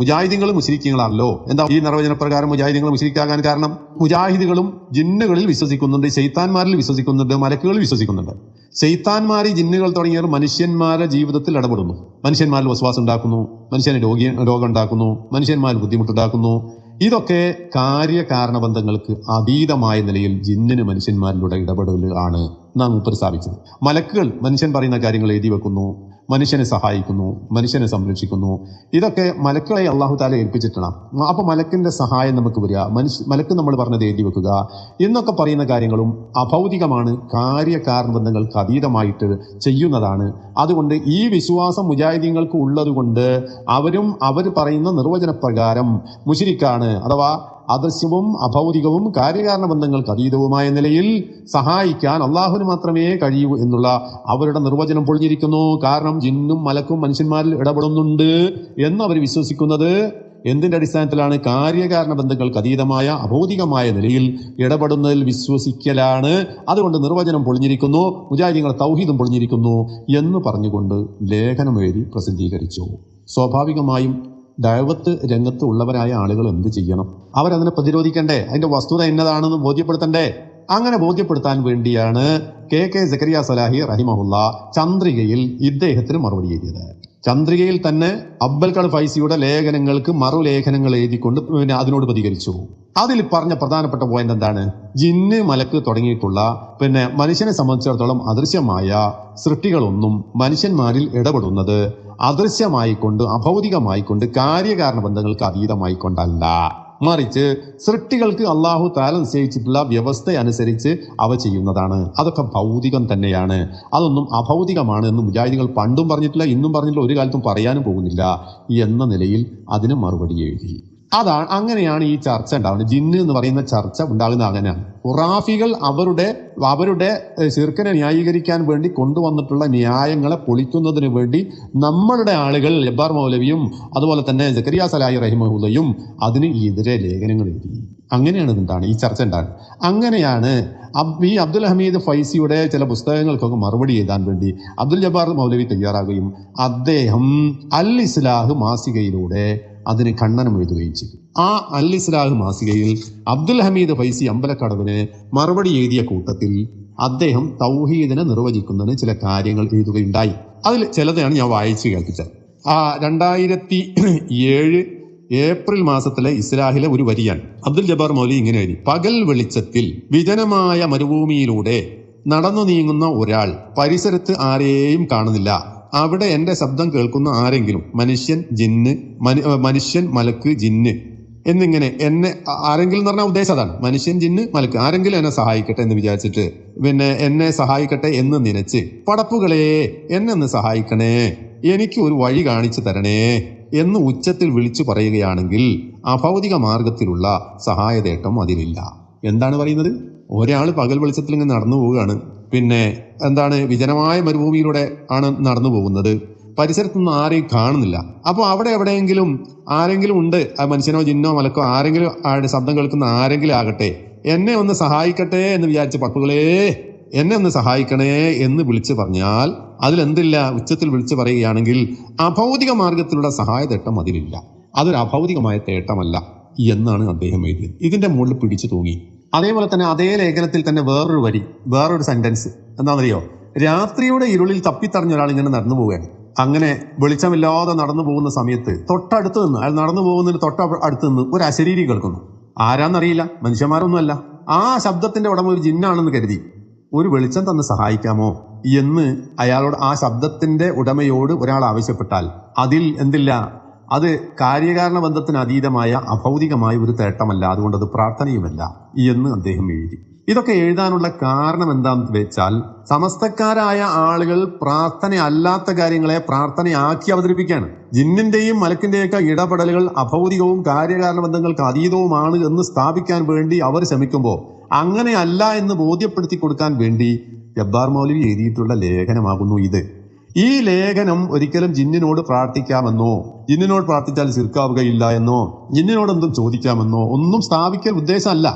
മുജാഹിദീങ്ങൾ മുശ്രിക്കീങ്ങളാണല്ലോ. എന്താ ഈ നിർവചന പ്രകാരം മുജാഹിദീങ്ങൾ മുശ്രിക്കാകാൻ കാരണം? മുജാഹിദുകളും ജിന്നുകളിൽ വിശ്വസിക്കുന്നുണ്ട്, ശൈത്താന്മാരിൽ വിശ്വസിക്കുന്നുണ്ട്, മലക്കുകളിൽ വിശ്വസിക്കുന്നുണ്ട്. ശൈത്താന്മാർ, ജിന്നുകൾ തുടങ്ങിയവർ മനുഷ്യന്മാരുടെ ജീവിതത്തിൽ ഇടപെടുന്നു, മനുഷ്യന്മാരിൽ വസ്വാസം ഉണ്ടാക്കുന്നു, മനുഷ്യന് രോഗം ഉണ്ടാക്കുന്നു, മനുഷ്യന്മാരിൽ ബുദ്ധിമുട്ടുണ്ടാക്കുന്നു. ഇതൊക്കെ കാര്യകാരണ ബന്ധങ്ങൾക്ക് അതീതമായ നിലയിൽ ജിന്നിന് മനുഷ്യന്മാരിലൂടെ ഇടപെടൽ ആണ് നാം മൂപ്പർ സ്ഥാപിച്ചത്. മലക്കുകൾ മനുഷ്യൻ പറയുന്ന കാര്യങ്ങൾ എഴുതി വെക്കുന്നു, മനുഷ്യനെ സഹായിക്കുന്നു, മനുഷ്യനെ സംരക്ഷിക്കുന്നു. ഇതൊക്കെ മലക്കുകളെ അള്ളാഹു താല ഏൽപ്പിച്ചിട്ടാണ്. അപ്പൊ മലക്കിന്റെ സഹായം നമുക്ക് വരിക, മലക്ക് നമ്മൾ പറഞ്ഞത് എഴുതി വെക്കുക എന്നൊക്കെ പറയുന്ന കാര്യങ്ങളും അഭൗതികമാണ്, കാര്യകാരണബന്ധങ്ങൾക്ക് അതീതമായിട്ട് ചെയ്യുന്നതാണ്. അതുകൊണ്ട് ഈ വിശ്വാസം മുജാഹിദീങ്ങൾക്ക് ഉള്ളത് കൊണ്ട് അവർ പറയുന്ന നിർവചനപ്രകാരം മുശ്രിക്കാണ്. അഥവാ അദൃശ്യവും അഭൗതികവും കാര്യകാരണ ബന്ധങ്ങൾക്ക് അതീതവുമായ നിലയിൽ സഹായിക്കാൻ അള്ളാഹുവിന് മാത്രമേ കഴിയൂ എന്നുള്ള അവരുടെ നിർവചനം പൊളിഞ്ഞിരിക്കുന്നു. കാരണം ജിന്നും മലക്കും മനുഷ്യന്മാരിൽ ഇടപെടുന്നുണ്ട് എന്ന് അവർ വിശ്വസിക്കുന്നത് എന്തിന്റെ അടിസ്ഥാനത്തിലാണ്? കാര്യകാരണ ബന്ധങ്ങൾക്ക് അതീതമായ അഭൗതികമായ നിലയിൽ ഇടപെടുന്നതിൽ വിശ്വസിക്കലാണ്. അതുകൊണ്ട് നിർവചനം പൊളിഞ്ഞിരിക്കുന്നു, മുജാഹിദീങ്ങളുടെ തൗഹീദും പൊളിഞ്ഞിരിക്കുന്നു എന്ന് പറഞ്ഞുകൊണ്ട് ലേഖനം എഴുതി പ്രസിദ്ധീകരിച്ചു. സ്വാഭാവികമായും ദഅവത്ത് രംഗത്ത് ഉള്ളവരായ ആളുകൾ എന്ത് ചെയ്യണം? അവരതിനെ പ്രതിരോധിക്കണ്ടേ? അതിന്റെ വസ്തുത എന്നതാണെന്ന് ബോധ്യപ്പെടുത്തണ്ടേ? അങ്ങനെ ബോധ്യപ്പെടുത്താൻ വേണ്ടിയാണ് കെ സക്കരിയ സലാഹി റഹിമഹുല്ല ചന്ദ്രികയിൽ ഇദ്ദേഹത്തിന് മറുപടി എഴുതിയത്. ചന്ദ്രികയിൽ തന്നെ അബ്ബൽകട് ഫൈസിയുടെ ലേഖനങ്ങൾക്ക് മറുലേഖനങ്ങൾ എഴുതിക്കൊണ്ട് അതിനോട് പ്രതികരിച്ചു. അതിൽ പറഞ്ഞ പ്രധാനപ്പെട്ട പോയിന്റ് എന്താണ്? ജിന്ന് മലക്ക് തുടങ്ങിയിട്ടുള്ള മനുഷ്യനെ സംബന്ധിച്ചിടത്തോളം അദൃശ്യമായ സൃഷ്ടികളൊന്നും മനുഷ്യന്മാരിൽ ഇടപെടുന്നത് അദൃശ്യമായിക്കൊണ്ട് അഭൗതികമായിക്കൊണ്ട് കാര്യകാരണ ബന്ധങ്ങൾക്ക് അതീതമായിക്കൊണ്ടല്ല, മറിച്ച് സൃഷ്ടികൾക്ക് അള്ളാഹു താല നിശ്ചയിച്ചിട്ടുള്ള വ്യവസ്ഥ അനുസരിച്ച് അവ ചെയ്യുന്നതാണ്. അതൊക്കെ ഭൗതികം തന്നെയാണ്, അതൊന്നും അഭൗതികമാണ് എന്ന് മുജാഹിദീങ്ങൾ പണ്ടും പറഞ്ഞിട്ടില്ല, ഇന്നും പറഞ്ഞിട്ടില്ല, ഒരു കാലത്തും പറയാനും പോകുന്നില്ല എന്ന നിലയിൽ അതിന് മറുപടി എഴുതി. അങ്ങനെയാണ് ഈ ചർച്ച ഉണ്ടാവുന്നത്. ജിന്ന് എന്ന് പറയുന്ന ചർച്ച ഉണ്ടാകുന്നത് അങ്ങനെയാണ്. ഖുറാഫികൾ അവരുടെ ശിർക്കിനെ ന്യായീകരിക്കാൻ വേണ്ടി കൊണ്ടുവന്നിട്ടുള്ള ന്യായങ്ങളെ പൊളിക്കുന്നതിന് വേണ്ടി നമ്മളുടെ ആളുകൾ ജബ്ബാർ മൗലവിയും അതുപോലെ തന്നെ സക്കരിയ സലാഹി റഹിമഹുല്ലയും അതിന് എതിരെ ലേഖനങ്ങൾ എഴുതി. അങ്ങനെയാണ് ഈ ചർച്ച ഉണ്ടാകുന്നത്. അങ്ങനെയാണ് ഈ അബ്ദുൽ ഹമീദ് ഫൈസിയുടെ ചില പുസ്തകങ്ങൾക്കൊക്കെ മറുപടി എഴുതാൻ വേണ്ടി അബ്ദുൽ ജബ്ബാർ മൗലവി തയ്യാറാകുകയും അദ്ദേഹം അൽ ഇസ്ലാഹ് മാസികയിലൂടെ അതിന് ഖണ്ഡനം എഴുതുകയും ചെയ്തു. ആ അൽ ഇസ്ലാഹ് മാസികയിൽ അബ്ദുൽ ഹമീദ് ഫൈസി അമ്പലക്കടവിന് മറുപടി എഴുതിയ കൂട്ടത്തിൽ അദ്ദേഹം തൗഹീദിനെ നിർവചിക്കുന്നതിന് ചില കാര്യങ്ങൾ എഴുതുകയുണ്ടായി. അതിൽ ചിലതാണ് ഞാൻ വായിച്ചു കേൾപ്പിച്ചത്. 2007 ഏപ്രിൽ മാസത്തിലെ ഇസ്ലാഹിലെ ഒരു വരിയാണ്. അബ്ദുൽ ജബ്ബാർ മൗലവി ഇങ്ങനെ എഴുതി: പകൽ വെളിച്ചത്തിൽ വിജനമായ മരുഭൂമിയിലൂടെ നടന്നു നീങ്ങുന്ന ഒരാൾ പരിസരത്ത് ആരെയും കാണുന്നില്ല. അവിടെ എന്റെ ശബ്ദം കേൾക്കുന്ന ആരെങ്കിലും മനുഷ്യൻ മലക്ക് ജിന്ന് എന്നിങ്ങനെ എന്നെ ആരെങ്കിലും എന്ന് പറഞ്ഞാൽ ഉദ്ദേശം അതാണ്. മനുഷ്യൻ ജിന്ന് മലക്ക് ആരെങ്കിലും എന്നെ സഹായിക്കട്ടെ എന്ന് വിചാരിച്ചിട്ട് എന്നെ സഹായിക്കട്ടെ എന്ന് നനച്ച് പടപ്പുകളെ എന്നെ ഒന്ന് സഹായിക്കണേ, എനിക്ക് ഒരു വഴി കാണിച്ചു തരണേ എന്ന് ഉച്ചത്തിൽ വിളിച്ചു പറയുകയാണെങ്കിൽ അഭൗതിക മാർഗത്തിലുള്ള സഹായതേട്ടം അതിലില്ല. എന്താണ് പറയുന്നത്? ഒരാൾ പകൽ വെളിച്ചത്തിൽ ഇങ്ങനെ നടന്നു പോവുകയാണ്. വിജനമായ മരുഭൂമിയിലൂടെ ആണ് നടന്നു പോകുന്നത്. പരിസരത്തൊന്നും ആരെയും കാണുന്നില്ല. അപ്പോൾ അവിടെ എവിടെയെങ്കിലും ആരെങ്കിലും ഉണ്ട്, മനുഷ്യനോ ജിന്നോ മലക്കോ ആരെങ്കിലും ശബ്ദം കേൾക്കുന്ന ആരെങ്കിലും ആകട്ടെ, എന്നെ ഒന്ന് സഹായിക്കട്ടെ എന്ന് വിചാരിച്ച പട്ടുകളെ എന്നെ ഒന്ന് സഹായിക്കണേ എന്ന് വിളിച്ചു പറഞ്ഞാൽ അതിലെന്തില്ല? ഉച്ചത്തിൽ വിളിച്ചു പറയുകയാണെങ്കിൽ അഭൗതിക മാർഗത്തിലുള്ള സഹായതേട്ടം അതിലില്ല, അതൊരു അഭൗതികമായ തേട്ടമല്ല എന്നാണ് അദ്ദേഹം എഴുതിയത്. ഇതിന്റെ മുകളിൽ പിടിച്ചു തൂങ്ങി. അതേപോലെ തന്നെ അതേ ലേഖനത്തിൽ തന്നെ വേറൊരു സെന്റൻസ് എന്താണെന്നറിയോ? രാത്രിയുടെ ഇരുളിൽ തപ്പിത്തറിഞ്ഞ ഒരാൾ ഇങ്ങനെ നടന്നു പോവുകയാണ്. അങ്ങനെ വെളിച്ചമില്ലാതെ നടന്നു പോകുന്ന സമയത്ത് തൊട്ടടുത്ത് നിന്ന് അയാൾ നടന്നു പോകുന്നതിന് തൊട്ടടുത്ത് നിന്ന് ഒരു അശരീരി കേൾക്കുന്നു. ആരാന്നറിയില്ല, മനുഷ്യന്മാരൊന്നുമല്ല. ആ ശബ്ദത്തിന്റെ ഉടമ ഒരു ജിന്നാണെന്ന് കരുതി ഒരു വെളിച്ചം തന്ന് സഹായിക്കാമോ എന്ന് അയാളോട് ആ ശബ്ദത്തിന്റെ ഉടമയോട് ഒരാൾ ആവശ്യപ്പെട്ടാൽ അതിൽ എന്തില്ല? അത് കാര്യകാരണ ബന്ധത്തിന് അതീതമായ അഭൗതികമായ ഒരു തേട്ടമല്ല, അതുകൊണ്ട് അത് പ്രാർത്ഥനയുമല്ല എന്ന് അദ്ദേഹം എഴുതി. ഇതൊക്കെ എഴുതാനുള്ള കാരണം എന്താണെന്ന് വെച്ചാൽ സമസ്തക്കാരായ ആളുകൾ പ്രാർത്ഥന അല്ലാത്ത കാര്യങ്ങളെ പ്രാർത്ഥനയാക്കി അവതരിപ്പിക്കുകയാണ്. ജിന്നിന്റെയും മലക്കിന്റെയൊക്കെ ഇടപെടലുകൾ അഭൗതികവും കാര്യകാരണ ബന്ധങ്ങൾക്ക് അതീതവുമാണ് എന്ന് സ്ഥാപിക്കാൻ വേണ്ടി അവർ ശ്രമിക്കുമ്പോൾ അങ്ങനെയല്ല എന്ന് ബോധ്യപ്പെടുത്തി കൊടുക്കാൻ വേണ്ടി ജബ്ബാർ മൗലവി എഴുതിയിട്ടുള്ള ലേഖനമാകുന്നു ഇത്. ഈ ലേഖനം ഒരിക്കലും ജിന്നിനോട് പ്രാർത്ഥിക്കാമെന്നോ ജിന്നിനോട് പ്രാർത്ഥിച്ചാൽ ശിർക്കാവുകയില്ല എന്നോ ജിന്നിനോട് എന്തും ചോദിക്കാമെന്നോ ഒന്നും സ്ഥാപിക്കൽ ഉദ്ദേശമല്ല.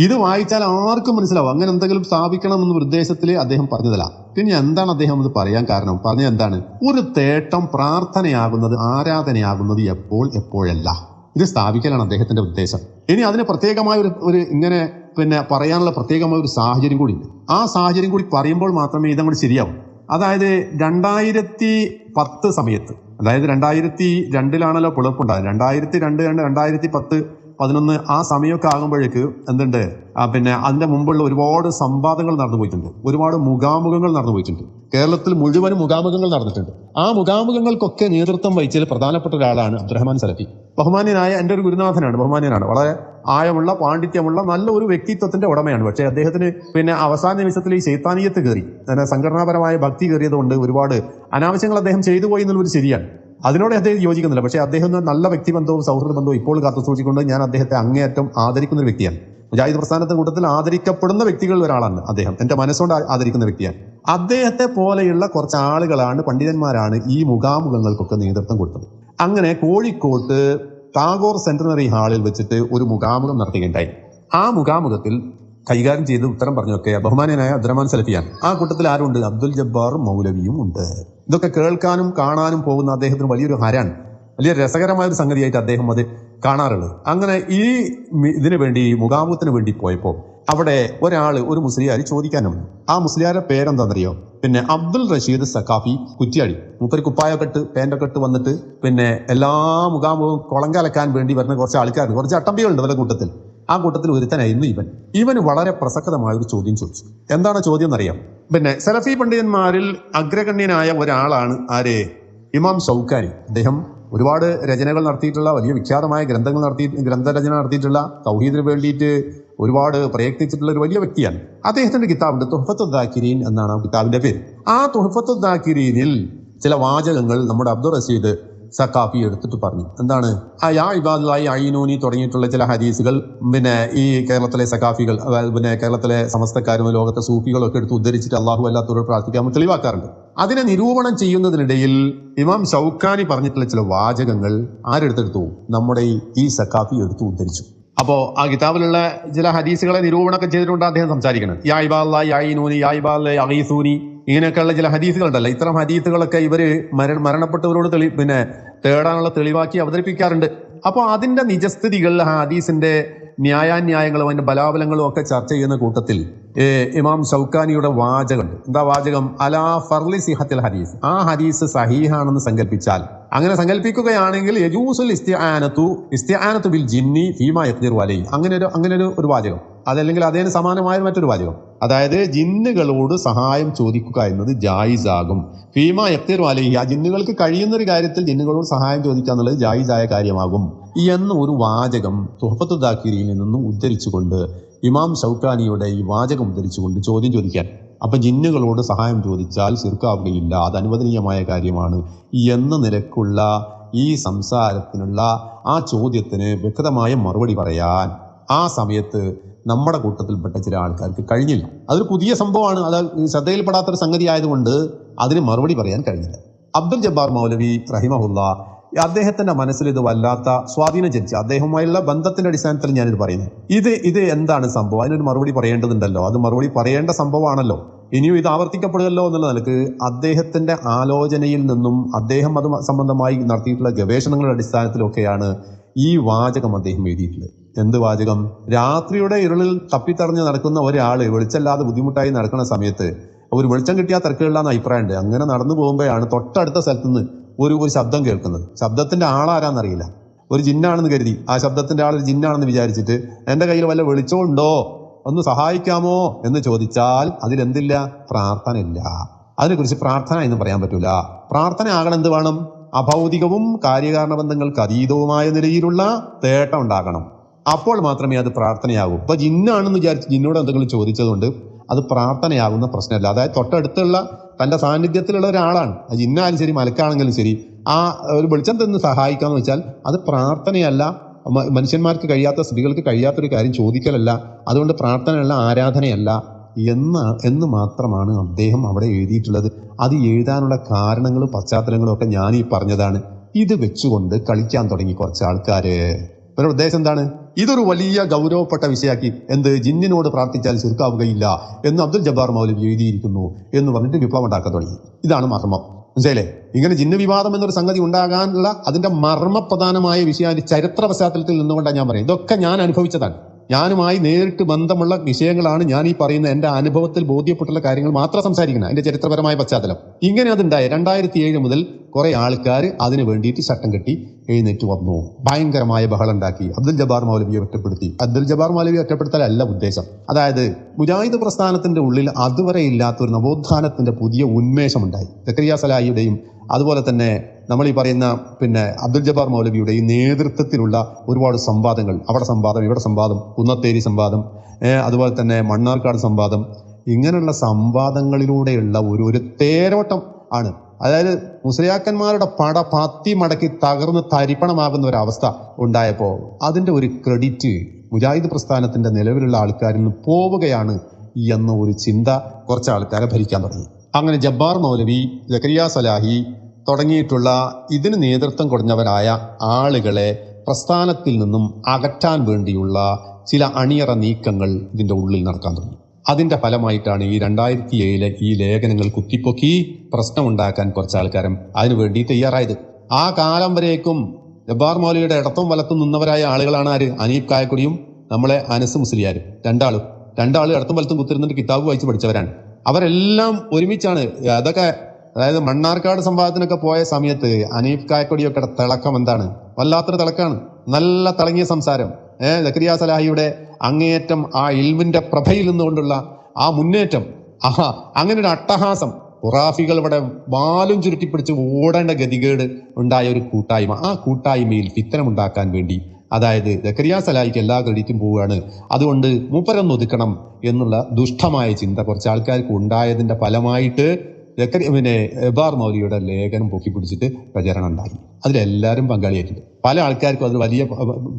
ഇത് വായിച്ചാൽ ആർക്കും മനസ്സിലാവും അങ്ങനെ എന്തെങ്കിലും സ്ഥാപിക്കണം എന്ന ഉദ്ദേശത്തിൽ അദ്ദേഹം പറഞ്ഞതല്ല. പിന്നെ എന്താണ് അദ്ദേഹം ഇത് പറയാൻ കാരണം? പറഞ്ഞത് എന്താണ്? ഒരു തേട്ടം പ്രാർത്ഥനയാകുന്നത് ആരാധനയാകുന്നത് എപ്പോഴല്ല. ഇത് സ്ഥാപിക്കലാണ് അദ്ദേഹത്തിന്റെ ഉദ്ദേശം. ഇനി അതിന് പ്രത്യേകമായ ഒരു ഇങ്ങനെ പറയാനുള്ള പ്രത്യേകമായ ഒരു സാഹചര്യം കൂടി ഉണ്ട്. ആ സാഹചര്യം കൂടി പറയുമ്പോൾ മാത്രമേ ഇതങ്ങോട്ട് ശരിയാവും. അതായത് 2010 സമയത്ത്, അതായത് 2002 പിളർപ്പുണ്ടായത്. 2002, 2010 11 ആ സമയമൊക്കെ ആകുമ്പോഴേക്ക് എന്തുണ്ട്, പിന്നെ അതിന്റെ മുമ്പുള്ള ഒരുപാട് സംവാദങ്ങൾ നടന്നു പോയിട്ടുണ്ട്, ഒരുപാട് മുഖാമുഖങ്ങൾ നടന്നു പോയിട്ടുണ്ട്. കേരളത്തിൽ മുഴുവനും മുഖാമുഖങ്ങൾ നടന്നിട്ടുണ്ട്. ആ മുഖാമുഖങ്ങൾക്കൊക്കെ നേതൃത്വം വഹിച്ചതിൽ പ്രധാനപ്പെട്ട ഒരാളാണ് അബ്ദുറഹ്മാൻ സലഫി. ബഹുമാന്യനായ എൻ്റെ ഒരു ഗുരുനാഥനാണ്, ബഹുമാന്യനാണ്, വളരെ ആഴമുള്ള പാണ്ഡിത്യമുള്ള നല്ല ഒരു വ്യക്തിത്വത്തിന്റെ ഉടമയാണ്. പക്ഷേ അദ്ദേഹത്തിന് പിന്നെ അവസാന നിമിഷത്തിൽ ഈ ശൈത്താനിയത്ത് കയറി, സംഘടനാപരമായ ഭക്തി കയറിയതുകൊണ്ട് ഒരുപാട് അനാവശ്യങ്ങൾ അദ്ദേഹം ചെയ്തു പോയി എന്നുള്ളൊരു ശരിയാണ്. അതിനോട് അദ്ദേഹം യോജിക്കുന്നില്ല. പക്ഷേ അദ്ദേഹം നല്ല വ്യക്തിബന്ധവും സൗഹൃദ ബന്ധവും ഇപ്പോൾ കാത്തു സൂക്ഷിക്കൊണ്ട് ഞാൻ അദ്ദേഹത്തെ അങ്ങേയറ്റം ആദരിക്കുന്ന ഒരു വ്യക്തിയാണ്. മുജാഹിദ് പ്രസ്ഥാനത്തിന്റെ കൂട്ടത്തിൽ ആദരിക്കപ്പെടുന്ന വ്യക്തികളിൽ ഒരാളാണ് അദ്ദേഹം. എന്റെ മനസ്സുകൊണ്ട് ആദരിക്കുന്ന വ്യക്തിയാണ്. അദ്ദേഹത്തെ പോലെയുള്ള കുറച്ച് ആളുകളാണ്, പണ്ഡിതന്മാരാണ് ഈ മുഖാമുഖങ്ങൾക്കൊക്കെ നേതൃത്വം കൊടുത്തത്. അങ്ങനെ കോഴിക്കോട്ട് ടാഗോർ സെന്റിനറി ഹാളിൽ വെച്ചിട്ട് ഒരു മുഖാമുഖം നടത്തുകയുണ്ടായി. ആ മുഖാമുഖത്തിൽ കൈകാര്യം ചെയ്ത് ഉത്തരം പറഞ്ഞൊക്കെ ബഹുമാന്യനായ അബ്ദുറഹ്മാൻ സലഫിയാണ്. ആ കൂട്ടത്തിൽ ആരുണ്ട്? അബ്ദുൽ ജബ്ബാർ മൗലവിയും ഉണ്ട്. ഇതൊക്കെ കേൾക്കാനും കാണാനും പോകുന്ന അദ്ദേഹത്തിന് വലിയൊരു ഹരാണ്, വലിയ രസകരമായ ഒരു സംഗതിയായിട്ട് അദ്ദേഹം അത് കാണാറുള്ളത്. അങ്ങനെ ഈ ഇതിനു വേണ്ടി, മുഖാമുഖത്തിന് വേണ്ടി പോയപ്പോൾ അവിടെ ഒരു മുസ്ലിയാർ ചോദിക്കാനുണ്ട്. ആ മുസ്ലിയാരുടെ പേരെന്താണെന്നറിയോ? പിന്നെ അബ്ദുൽ റഷീദ് സഖാഫി കുറ്റ്യാടി. മൂപ്പര് കുപ്പായൊക്കെ ഇട്ട് പാൻ്റൊക്കെ ഇട്ട് വന്നിട്ട് പിന്നെ എല്ലാ മുഖാമുഖവും കുളം കലക്കാൻ വേണ്ടി വരുന്ന കുറച്ച് ആൾക്കാരുണ്ട്, കുറച്ച് അട്ടമ്പികളുണ്ട് അവരുടെ കൂട്ടത്തിൽ. ആ കൂട്ടത്തിൽ ഒരുത്തനായിരുന്നു ഇവന് വളരെ പ്രസക്തമായ ഒരു ചോദ്യം ചോദിച്ചു. എന്താണ് ചോദ്യം എന്നറിയാം? പിന്നെ സലഫി പണ്ഡിതന്മാരിൽ അഗ്രഗണ്യനായ ഒരാളാണ് ആര്? ഇമാം ഷൗക്കാനി. അദ്ദേഹം ഒരുപാട് രചനകൾ നടത്തിയിട്ടുള്ള, വലിയ വിഖ്യാതമായ ഗ്രന്ഥരചന നടത്തിയിട്ടുള്ള, തൗഹീദിന് വേണ്ടിയിട്ട് ഒരുപാട് പ്രയത്നിച്ചിട്ടുള്ള ഒരു വലിയ വ്യക്തിയാണ്. അദ്ദേഹത്തിന്റെ കിതാബുണ്ട്, തുഹ്ഫത്തുൽ ദാക്കിരീൻ എന്നാണ് ആ കിതാബിന്റെ പേര്. ആ തുഹ്ഫത്തുൽ ദാക്കിരീനിൽ ചില വാചകങ്ങൾ നമ്മുടെ അബ്ദുൾ റഷീദ് സഖാഫി എടുത്തിട്ട് പറഞ്ഞു. എന്താണ്? യാ ഇബാദുല്ലാഹി അഈനൂനി തുടങ്ങിയിട്ടുള്ള ചില ഹദീസുകൾ പിന്നെ ഈ കേരളത്തിലെ സഖാഫികൾ, പിന്നെ കേരളത്തിലെ സമസ്തക്കാരും ലോകത്തെ സൂഫികളും ഒക്കെ എടുത്ത് ഉദ്ധരിച്ചിട്ട് അള്ളാഹു അല്ലാത്തവരോട് പ്രാർത്ഥിക്കാൻ തെളിവാക്കാറുണ്ട്. അതിനെ നിരൂപണം ചെയ്യുന്നതിനിടയിൽ ഇമാം ഷൗക്കാനി പറഞ്ഞിട്ടുള്ള ചില വാചകങ്ങൾ ആരെടുത്തെടുത്തു? നമ്മുടെ ഈ സഖാഫി എടുത്തു ഉദ്ധരിച്ചു. അപ്പോ ആ കിതാബിലുള്ള ചില ഹദീസുകളെ നിരൂപണമൊക്കെ ചെയ്തിട്ടുണ്ട് അദ്ദേഹം സംസാരിക്കുന്നത്. യാ ഇബാദുല്ലാഹി അഈനൂനി, യാ ഇബാദുല്ലാഹി അഗീസൂനി, ഇങ്ങനെയൊക്കെയുള്ള ചില ഹദീസുകളുണ്ടല്ലോ. ഇത്തരം ഹദീസുകളൊക്കെ ഇവര് മരണപ്പെട്ടവരോട് പിന്നെ തേടാനുള്ള തെളിവാക്കി അവതരിപ്പിക്കാറുണ്ട്. അപ്പോൾ അതിന്റെ നിജസ്ഥിതികൾ, ഹദീസിന്റെ ന്യായാന്യായങ്ങളും അതിന്റെ ബലാബലങ്ങളും ഒക്കെ ചർച്ച ചെയ്യുന്ന കൂട്ടത്തിൽ ഇമാം ഷൗക്കാനിയുടെ വാചകം. എന്താ വാചകം? അലാ ഫർലി സിഹത്തിൽ ഹദീസ്. ആ ഹദീസ് സഹീഹാണെന്ന് സങ്കല്പിച്ചാൽ, അങ്ങനെ സങ്കല്പിക്കുകയാണെങ്കിൽ യജൂസുൽ ഇസ്തിആനത്തു ബിൽ ജിന്നി ഫീമാ യഖ്ദിറു അലൈഹി. അങ്ങനെ ഒരു വാചകം. അതല്ലെങ്കിൽ അതിന് സമാനമായ മറ്റൊരു വാചകം. അതായത് ജിന്നുകളോട് സഹായം ചോദിക്കുക എന്നത് ജായിസാകും. ഫീമാ യഖ്ദിറു അലൈഹി, ആ ജിന്നുകൾക്ക് കഴിയുന്ന ഒരു കാര്യത്തിൽ ജിന്നുകളോട് സഹായം ചോദിക്കുക എന്നുള്ളത് ജായിസായ കാര്യമാകും എന്ന ഒരു വാചകം തുഹ്ഫത്തുൽ ദാക്കിരീനിൽ നിന്നും ഉദ്ധരിച്ചുകൊണ്ട് ഇമാം ഷൗക്കാനിയുടെ ഈ വാചകം ഉദ്ധരിച്ചുകൊണ്ട് ചോദ്യം ചോദിക്കാൻ. അപ്പൊ ജിന്നുകളോട് സഹായം ചോദിച്ചാൽ ശിർക്കാവുകയില്ല, അത് അനുവദനീയമായ കാര്യമാണ് എന്ന നിലക്കുള്ള ഈ സംസാരത്തിനുള്ള ആ ചോദ്യത്തിന് വ്യക്തമായ മറുപടി പറയാൻ ആ സമയത്ത് നമ്മുടെ കൂട്ടത്തിൽപ്പെട്ട ചില ആൾക്കാർക്ക് കഴിഞ്ഞില്ല. അതൊരു പുതിയ സംഭവമാണ്, അത് ശ്രദ്ധയിൽപ്പെടാത്തൊരു സംഗതി ആയതുകൊണ്ട് അതിന് മറുപടി പറയാൻ കഴിഞ്ഞില്ല. അബ്ദുൽ ജബ്ബാർ മൗലവി റഹിമഹുല്ലാ, അദ്ദേഹത്തിന്റെ മനസ്സിൽ ഇത് വല്ലാത്ത സ്വാധീനം ചെലുത്തി. അദ്ദേഹവുമായുള്ള ബന്ധത്തിന്റെ അടിസ്ഥാനത്തിൽ ഞാനിത് പറയുന്നത്. ഇത് എന്താണ് സംഭവം? അതിനൊരു മറുപടി പറയേണ്ടതുണ്ടല്ലോ, അത് മറുപടി പറയേണ്ട സംഭവമാണല്ലോ, ഇനിയും ഇത് ആവർത്തിക്കപ്പെടുമല്ലോ എന്നുള്ള നിലക്ക് അദ്ദേഹത്തിന്റെ ആലോചനയിൽ നിന്നും അദ്ദേഹം അത് സംബന്ധമായി നടത്തിയിട്ടുള്ള ഗവേഷണങ്ങളുടെ അടിസ്ഥാനത്തിലൊക്കെയാണ് ഈ വാചകം അദ്ദേഹം എഴുതിയിട്ടുള്ളത്. എന്ത് വാചകം? രാത്രിയുടെ ഇരുളിൽ തപ്പിത്തടഞ്ഞ് നടക്കുന്ന ഒരാള് വെളിച്ചല്ലാതെ ബുദ്ധിമുട്ടായി നടക്കുന്ന സമയത്ത് ഒരു വെളിച്ചം കിട്ടിയാൽ തിരക്കുകളിലാന്ന് അഭിപ്രായമുണ്ട്. അങ്ങനെ നടന്നു പോകുമ്പോഴാണ് തൊട്ടടുത്ത സ്ഥലത്ത് നിന്ന് ഒരു ശബ്ദം കേൾക്കുന്നത്. ശബ്ദത്തിന്റെ ആളാരാന്നറിയില്ല, ഒരു ജിന്നാണെന്ന് കരുതി ആ ശബ്ദത്തിന്റെ ആൾ ഒരു ജിന്നാണെന്ന് വിചാരിച്ചിട്ട് എൻ്റെ കയ്യിൽ വല്ല വെളിച്ചമുണ്ടോ, ഒന്ന് സഹായിക്കാമോ എന്ന് ചോദിച്ചാൽ അതിലെന്തില്ല? പ്രാർത്ഥന ഇല്ല. അതിനെക്കുറിച്ച് പ്രാർത്ഥന എന്ന് പറയാൻ പറ്റൂല. പ്രാർത്ഥന ആകണം എന്ത് വേണം? അഭൗതികവും കാര്യകാരണ ബന്ധങ്ങൾക്ക് അതീതവുമായ നിലയിലുള്ള തേട്ടം ഉണ്ടാകണം. അപ്പോൾ മാത്രമേ അത് പ്രാർത്ഥനയാകൂ. ഇപ്പൊ ജിന്നാണെന്ന് വിചാരിച്ച് ജിന്നോട് എന്തെങ്കിലും ചോദിച്ചതുകൊണ്ട് അത് പ്രാർത്ഥനയാകുന്ന പ്രശ്നമല്ല. അതായത് തൊട്ടടുത്തുള്ള തന്റെ സാന്നിധ്യത്തിലുള്ള ഒരാളാണ്, അത് ജിന്നായാലും ശരി മലക്കാണെങ്കിലും ശരി, ആ ഒരു വെളിച്ചം തന്ന് സഹായിക്കാന്ന് വെച്ചാൽ അത് പ്രാർത്ഥനയല്ല. മനുഷ്യന്മാർക്ക് കഴിയാത്ത, സ്ത്രീകൾക്ക് കഴിയാത്തൊരു കാര്യം ചോദിക്കലല്ല, അതുകൊണ്ട് പ്രാർത്ഥനയല്ല, ആരാധനയല്ല എന്ന് മാത്രമാണ് അദ്ദേഹം അവിടെ എഴുതിയിട്ടുള്ളത്. അത് എഴുതാനുള്ള കാരണങ്ങളും പശ്ചാത്തലങ്ങളും ഒക്കെ ഞാൻ ഈ പറഞ്ഞതാണ്. ഇത് വെച്ചുകൊണ്ട് കളിക്കാൻ തുടങ്ങി കുറച്ച് ആൾക്കാര്. ഇവരുടെ ഉദ്ദേശം എന്താണ്? ഇതൊരു വലിയ ഗൗരവപ്പെട്ട വിഷയമാക്കി, എന്ത് ജിന്നിനോട് പ്രാർത്ഥിച്ചാൽ ശിർക്കാവുകയില്ല എന്ന് അബ്ദുൽ ജബ്ബാർ മൗലവി എഴുതിയിരിക്കുന്നു എന്ന് പറഞ്ഞിട്ട് വിപ്ലവം ഉണ്ടാക്കാൻ തുടങ്ങി. ഇതാണ് മർമ്മം, മനസ്സിലായില്ലേ? ഇങ്ങനെ ജിന്ന് വിവാദം എന്നൊരു സംഗതി ഉണ്ടാകാനുള്ള അതിന്റെ മർമ്മപ്രധാനമായ വിഷയം അതിന്റെ ചരിത്ര പശ്ചാത്തലത്തിൽ നിന്നുകൊണ്ടാണ് ഞാൻ പറയുന്നത്. ഇതൊക്കെ ഞാൻ അനുഭവിച്ചതാണ്. ഞാനുമായി നേരിട്ട് ബന്ധമുള്ള വിഷയങ്ങളാണ് ഞാൻ ഈ പറയുന്ന എന്റെ അനുഭവത്തിൽ ബോധ്യപ്പെട്ടുള്ള കാര്യങ്ങൾ മാത്രം സംസാരിക്കുന്നത്, അതിന്റെ ചരിത്രപരമായ പശ്ചാത്തലം. ഇങ്ങനെ അതുണ്ടായി. 2007 മുതൽ കുറെ ആൾക്കാർ അതിന് വേണ്ടിയിട്ട് ചട്ടം കെട്ടി എഴുന്നേറ്റ് വന്നു, ഭയങ്കരമായ ബഹളം ഉണ്ടാക്കി, അബ്ദുൽ ജബ്ബാർ മൗലവിയെ ഒറ്റപ്പെടുത്തി. അബ്ദുൽ ജബ്ബാർ മൗലവിയെ ഒറ്റപ്പെടുത്തലല്ല ഉദ്ദേശം. അതായത് മുജാഹിദ് പ്രസ്ഥാനത്തിന്റെ ഉള്ളിൽ അതുവരെ ഇല്ലാത്ത ഒരു നവോത്ഥാനത്തിന്റെ പുതിയ ഉന്മേഷം ഉണ്ടായി. സക്കരിയ സലാഹിയുടെയും അതുപോലെ തന്നെ നമ്മൾ ഈ പറയുന്ന അബ്ദുൽ ജബ്ബാർ മൗലവിയുടെയും നേതൃത്വത്തിലുള്ള ഒരുപാട് സംവാദങ്ങൾ, അവിടെ സംവാദം, ഇവിടെ സംവാദം, കുന്നത്തേരി സംവാദം, അതുപോലെ തന്നെ മണ്ണാർക്കാട് സംവാദം, ഇങ്ങനെയുള്ള സംവാദങ്ങളിലൂടെയുള്ള ഒരു തേരോട്ടം ആണ്. അതായത് മുസ്ലിയാക്കന്മാരുടെ പട പത്തി മടക്കി തകർന്ന് തരിപ്പണമാകുന്ന ഒരവസ്ഥ ഉണ്ടായപ്പോൾ അതിന്റെ ഒരു ക്രെഡിറ്റ് മുജാഹിദ് പ്രസ്ഥാനത്തിന്റെ നിലവിലുള്ള ആൾക്കാരിൽ നിന്ന് പോവുകയാണ് എന്ന ഒരു ചിന്ത കുറച്ച് ആൾക്കാരെ ഭരിക്കാൻ തുടങ്ങി. അങ്ങനെ ജബ്ബാർ മൗലവി, സക്കരിയ സലാഹി തുടങ്ങിയിട്ടുള്ള ഇതിന് നേതൃത്വം കൊടുത്തവരായ ആളുകളെ പ്രസ്ഥാനത്തിൽ നിന്നും അകറ്റാൻ വേണ്ടിയുള്ള ചില അണിയറ നീക്കങ്ങൾ ഇതിന്റെ ഉള്ളിൽ നടക്കാൻ തുടങ്ങി. അതിന്റെ ഫലമായിട്ടാണ് ഈ 2007 ഈ ലേഖനങ്ങൾ കുത്തിപ്പൊക്കി പ്രശ്നമുണ്ടാക്കാൻ കുറച്ച് ആൾക്കാരും അതിനുവേണ്ടി തയ്യാറായത്. ആ കാലം വരേക്കും ജബ്ബാർ മൗലവിയുടെ ഇടത്തും വലത്തും നിന്നവരായ ആളുകളാണ് ആര്? അനീഫ് കായക്കൊടിയും നമ്മളെ അനസ് മുസ്ലിയാരും. രണ്ടാളും ഇടത്തും വലത്തും കുത്തിരുന്നിട്ട് കിതാബ് വായിച്ച് പഠിച്ചവരാണ്. അവരെല്ലാം ഒരുമിച്ചാണ് അതൊക്കെ. അതായത് മണ്ണാർക്കാട് സംവാദത്തിനൊക്കെ പോയ സമയത്ത് അനീഫ് കായക്കൊടിയൊക്കെ തിളക്കം എന്താണ്? വല്ലാത്തൊരു തിളക്കാണ്. നല്ല തിളങ്ങിയ സംസാരം. സക്കരിയ സലാഹിയുടെ അങ്ങേയറ്റം ആ ഇൽമിന്റെ പ്രഭയിൽ നിന്നുകൊണ്ടുള്ള ആ മുന്നേറ്റം, അങ്ങനെ ഒരു അട്ടഹാസം. ഖുറാഫികൾ ഇവിടെ വാലും ചുരുട്ടിപ്പിടിച്ച് ഓടേണ്ട ഗതികേട് ഉണ്ടായ ഒരു കൂട്ടായ്മ. ആ കൂട്ടായ്മയിൽ ഫിത്തനമുണ്ടാക്കാൻ വേണ്ടി, അതായത് സക്കരിയ സലാഹിക്ക് എല്ലാ ക്രെഡിറ്റും പോവുകയാണ്, അതുകൊണ്ട് മൂപ്പരൊന്ന് ഒതുക്കണം എന്നുള്ള ദുഷ്ടമായ ചിന്ത കുറച്ച് ആൾക്കാർക്ക് ഉണ്ടായതിന്റെ ഫലമായിട്ട് ജബ്ബാർ മൗലവിയുടെ ലേഖനം പൊക്കിപ്പിടിച്ചിട്ട് പ്രചരണം ഉണ്ടായി. അതിലെല്ലാവരും പങ്കാളിയായിട്ടുണ്ട്. പല ആൾക്കാർക്കും അതിൽ വലിയ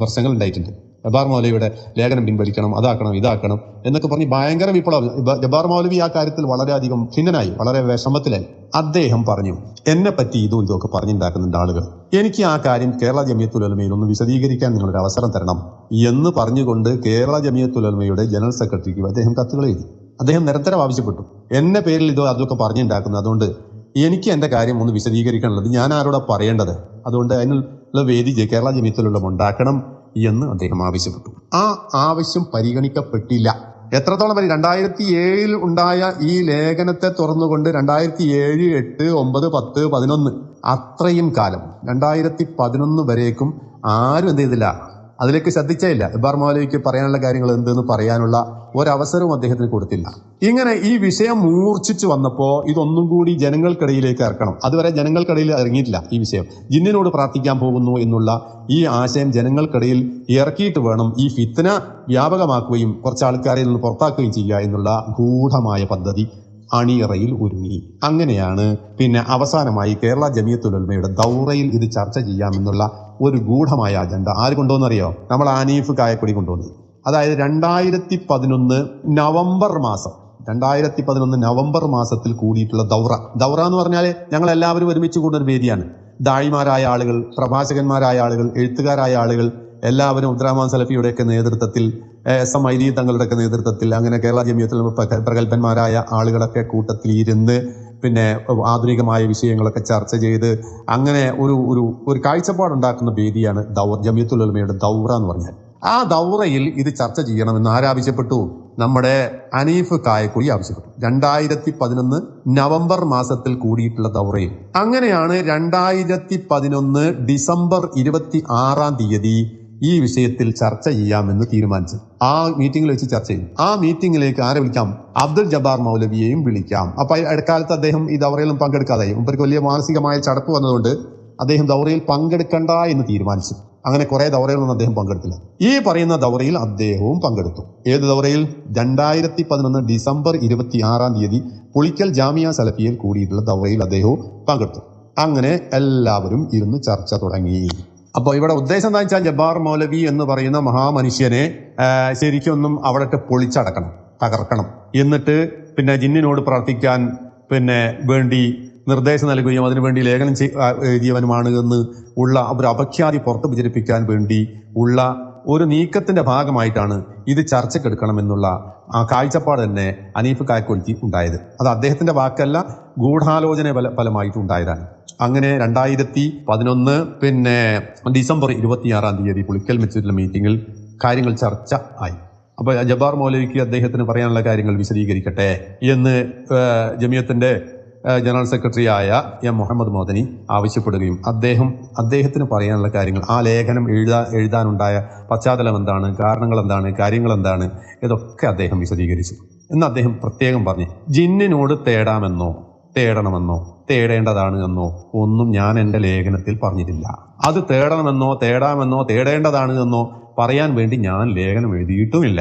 പ്രശ്നങ്ങൾ ഉണ്ടായിട്ടുണ്ട്. ജബ്ബാർ മൗലവിയുടെ ലേഖനം പിൻവലിക്കണം, അതാക്കണം, ഇതാക്കണം എന്നൊക്കെ പറഞ്ഞ് ഭയങ്കര വിപ്ലവം. ജബ്ബാർ മൗലവി ആ കാര്യത്തിൽ വളരെയധികം ഭിന്നനായി, വളരെ വിഷമത്തിലായി. അദ്ദേഹം പറഞ്ഞു, എന്നെ പറ്റി ഇതൊക്കെ പറഞ്ഞുണ്ടാക്കുന്നുണ്ട് ആളുകൾ, എനിക്ക് ആ കാര്യം കേരള ജമിയത്തുൽ ഉലമയിൽ ഒന്ന് വിശദീകരിക്കാൻ നിങ്ങളൊരു അവസരം തരണം എന്ന് പറഞ്ഞുകൊണ്ട് കേരള ജമിയത്തുൽ ഉലമയുടെ ജനറൽ സെക്രട്ടറിക്ക് അദ്ദേഹം കത്തുകൾ എഴുതി. അദ്ദേഹം നിരന്തരം ആവശ്യപ്പെട്ടു, എന്നെ പേരിൽ അതൊക്കെ പറഞ്ഞുണ്ടാക്കുന്നത്, അതുകൊണ്ട് എനിക്ക് എന്റെ കാര്യം ഒന്ന് വിശദീകരിക്കാനുള്ളത് ഞാൻ ആരോടാ പറയേണ്ടത്, അതുകൊണ്ട് അതിനുള്ള വേദി കേരള ജമിയത്തുൽ ഉലമ ഉണ്ടാക്കണം എന്ന് അദ്ദേഹം ആവശ്യപ്പെട്ടു. ആ ആവശ്യം പരിഗണിക്കപ്പെട്ടില്ല. എത്രത്തോളം വരെ 2007 ഉണ്ടായ ഈ ലേഖനത്തെ തുറന്നുകൊണ്ട് 2007, 8, 9, 10, 11 അത്രയും കാലം 2011 വരേക്കും ആരും എന്ത് ചെയ്തില്ല, അതിലേക്ക് ശ്രദ്ധിച്ചേയില്ല. ജബ്ബാർ മൗലവിക്ക് പറയാനുള്ള കാര്യങ്ങൾ എന്തെന്ന് പറയാനുള്ള ഒരവസരവും അദ്ദേഹത്തിന് കൊടുത്തില്ല. ഇങ്ങനെ ഈ വിഷയം മൂർച്ഛിച്ചു വന്നപ്പോൾ ഇതൊന്നും കൂടി ജനങ്ങൾക്കിടയിലേക്ക് ഇറക്കണം. അതുവരെ ജനങ്ങൾക്കിടയിൽ ഇറങ്ങിയിട്ടില്ല ഈ വിഷയം. ജിന്നിനോട് പ്രാർത്ഥിക്കാൻ പോകുന്നു എന്നുള്ള ഈ ആശയം ജനങ്ങൾക്കിടയിൽ ഇറക്കിയിട്ട് വേണം ഈ ഫിത്ന വ്യാപകമാക്കുകയും കുറച്ച് ആൾക്കാരെ നിന്ന് പുറത്താക്കുകയും ചെയ്യുക എന്നുള്ള ഗൂഢമായ പദ്ധതി അണിയറയിൽ ഒരുങ്ങി. അങ്ങനെയാണ് അവസാനമായി കേരള ജമിയത്തുൽ ഉലമയുടെ ദൗറയിൽ ഇത് ചർച്ച ചെയ്യാമെന്നുള്ള ഒരു ഗൂഢമായ അജണ്ട ആര് കൊണ്ടുവന്നറിയോ? നമ്മൾ അനീഫ് കായക്കൊടി കൊണ്ടുവന്നു. അതായത് 2011 നവംബർ മാസത്തിൽ കൂടിയിട്ടുള്ള ദൗറ എന്ന് പറഞ്ഞാൽ ഞങ്ങൾ എല്ലാവരും ഒരുമിച്ച് കൂടുന്ന ഒരു വേദിയാണ്. ദായിമാരായ ആളുകൾ, പ്രഭാഷകന്മാരായ ആളുകൾ, എഴുത്തുകാരായ ആളുകൾ എല്ലാവരും ഉദ്ദുറഹ്മാൻ സലഫിയുടെയൊക്കെ നേതൃത്വത്തിൽ, എസ് എം ഐലി തങ്ങളുടെയൊക്കെ നേതൃത്വത്തിൽ, അങ്ങനെ കേരള ജമിയത്തുൽ പ്രഗത്ഭന്മാരായ ആളുകളൊക്കെ കൂട്ടത്തിൽ ഇരുന്ന് ആധുനികമായ വിഷയങ്ങളൊക്കെ ചർച്ച ചെയ്ത് അങ്ങനെ ഒരു കാഴ്ചപ്പാടുണ്ടാക്കുന്ന വേദിയാണ് ജമിയത്തുൽ ഉലമയുടെ ദൗറ എന്ന് പറഞ്ഞാൽ. ആ ദൗറയിൽ ഇത് ചർച്ച ചെയ്യണമെന്ന് ആരാവശ്യപ്പെട്ടു? നമ്മുടെ അനീഫ് കായക്കൊടി ആവശ്യപ്പെട്ടു. 2011 നവംബർ മാസത്തിൽ കൂടിയിട്ടുള്ള ദൗറയിൽ. അങ്ങനെയാണ് 2011 ഡിസംബർ 26 ഈ വിഷയത്തിൽ ചർച്ച ചെയ്യാമെന്ന് തീരുമാനിച്ചു. ആ മീറ്റിംഗിൽ വെച്ച് ചർച്ച ചെയ്യും. ആ മീറ്റിംഗിലേക്ക് ആരെ വിളിക്കാം? അബ്ദുൽ ജബ്ബാർ മൗലവിയെയും വിളിക്കാം. അപ്പൊ ഇടക്കാലത്ത് അദ്ദേഹം ഈ ദൗറയിലും പങ്കെടുക്കാതായി. മുമ്പർക്ക് വലിയ മാനസികമായ ചടപ്പ് വന്നതുകൊണ്ട് അദ്ദേഹം ദൗറയിൽ പങ്കെടുക്കണ്ട എന്ന് തീരുമാനിച്ചു. അങ്ങനെ കുറെ ദൗറയിലൊന്നും അദ്ദേഹം പങ്കെടുത്തില്ല. ഈ പറയുന്ന ദൗറയിൽ അദ്ദേഹവും പങ്കെടുത്തു. ഏത് ദൗറയിൽ? 2011 ഡിസംബർ 26 പുളിക്കൽ ജാമിയ സലഫിയിൽ കൂടിയിട്ടുള്ള ദൗറയിൽ അദ്ദേഹവും പങ്കെടുത്തു. അങ്ങനെ എല്ലാവരും ഇരുന്ന് ചർച്ച തുടങ്ങി. അപ്പോൾ ഇവിടെ ഉദ്ദേശം എന്താ വെച്ചാൽ ജബ്ബാർ മൗലവി എന്ന് പറയുന്ന മഹാമനുഷ്യനെ ശരിക്കൊന്നും അവിടെ പൊളിച്ചടക്കണം, തകർക്കണം. എന്നിട്ട് ജിന്നിനോട് പ്രാർത്ഥിക്കാൻ വേണ്ടി നിർദ്ദേശം നൽകുകയും അതിനുവേണ്ടി ലേഖനം എഴുതിയവനുമാണ് എന്ന് ഉള്ള ഒരു അപഖ്യാതി പുറത്ത് പ്രചരിപ്പിക്കാൻ വേണ്ടി ഉള്ള ഒരു നീക്കത്തിന്റെ ഭാഗമായിട്ടാണ് ഇത് ചർച്ചക്കെടുക്കണമെന്നുള്ള ആ കാഴ്ചപ്പാട് തന്നെ അനീഫ് കായക്കൊടിക്ക് ഉണ്ടായത്. അത് അദ്ദേഹത്തിന്റെ വാക്കല്ല, ഗൂഢാലോചന ഫലമായിട്ട് ഉണ്ടായതാണ്. അങ്ങനെ 2011 ഡിസംബർ 26 പുളിക്കൽ വെച്ചിട്ടുള്ള മീറ്റിംഗിൽ കാര്യങ്ങൾ ചർച്ച ആയി. അപ്പോൾ ജബ്ബാർ മൗലവിക്ക് അദ്ദേഹത്തിന് പറയാനുള്ള കാര്യങ്ങൾ വിശദീകരിക്കട്ടെ എന്ന് ജമിയത്തിന്റെ ജനറൽ സെക്രട്ടറിയായ എം മുഹമ്മദ് മദനി ആവശ്യപ്പെടുകയും അദ്ദേഹത്തിന് പറയാനുള്ള കാര്യങ്ങൾ, ആ ലേഖനം എഴുതാനുണ്ടായ പശ്ചാത്തലം എന്താണ്, കാരണങ്ങൾ എന്താണ്, കാര്യങ്ങൾ എന്താണ്, ഇതൊക്കെ അദ്ദേഹം വിശദീകരിച്ചു. എന്ന് അദ്ദേഹം പ്രത്യേകം പറഞ്ഞു, ജിന്നിനോട് തേടണമെന്നോ തേടേണ്ടതാണ് എന്നോ ഒന്നും ഞാൻ എൻ്റെ ലേഖനത്തിൽ പറഞ്ഞിട്ടില്ല. അത് തേടാമെന്നോ തേടേണ്ടതാണ് എന്നോ പറയാൻ വേണ്ടി ഞാൻ ലേഖനം എഴുതിയിട്ടുമില്ല.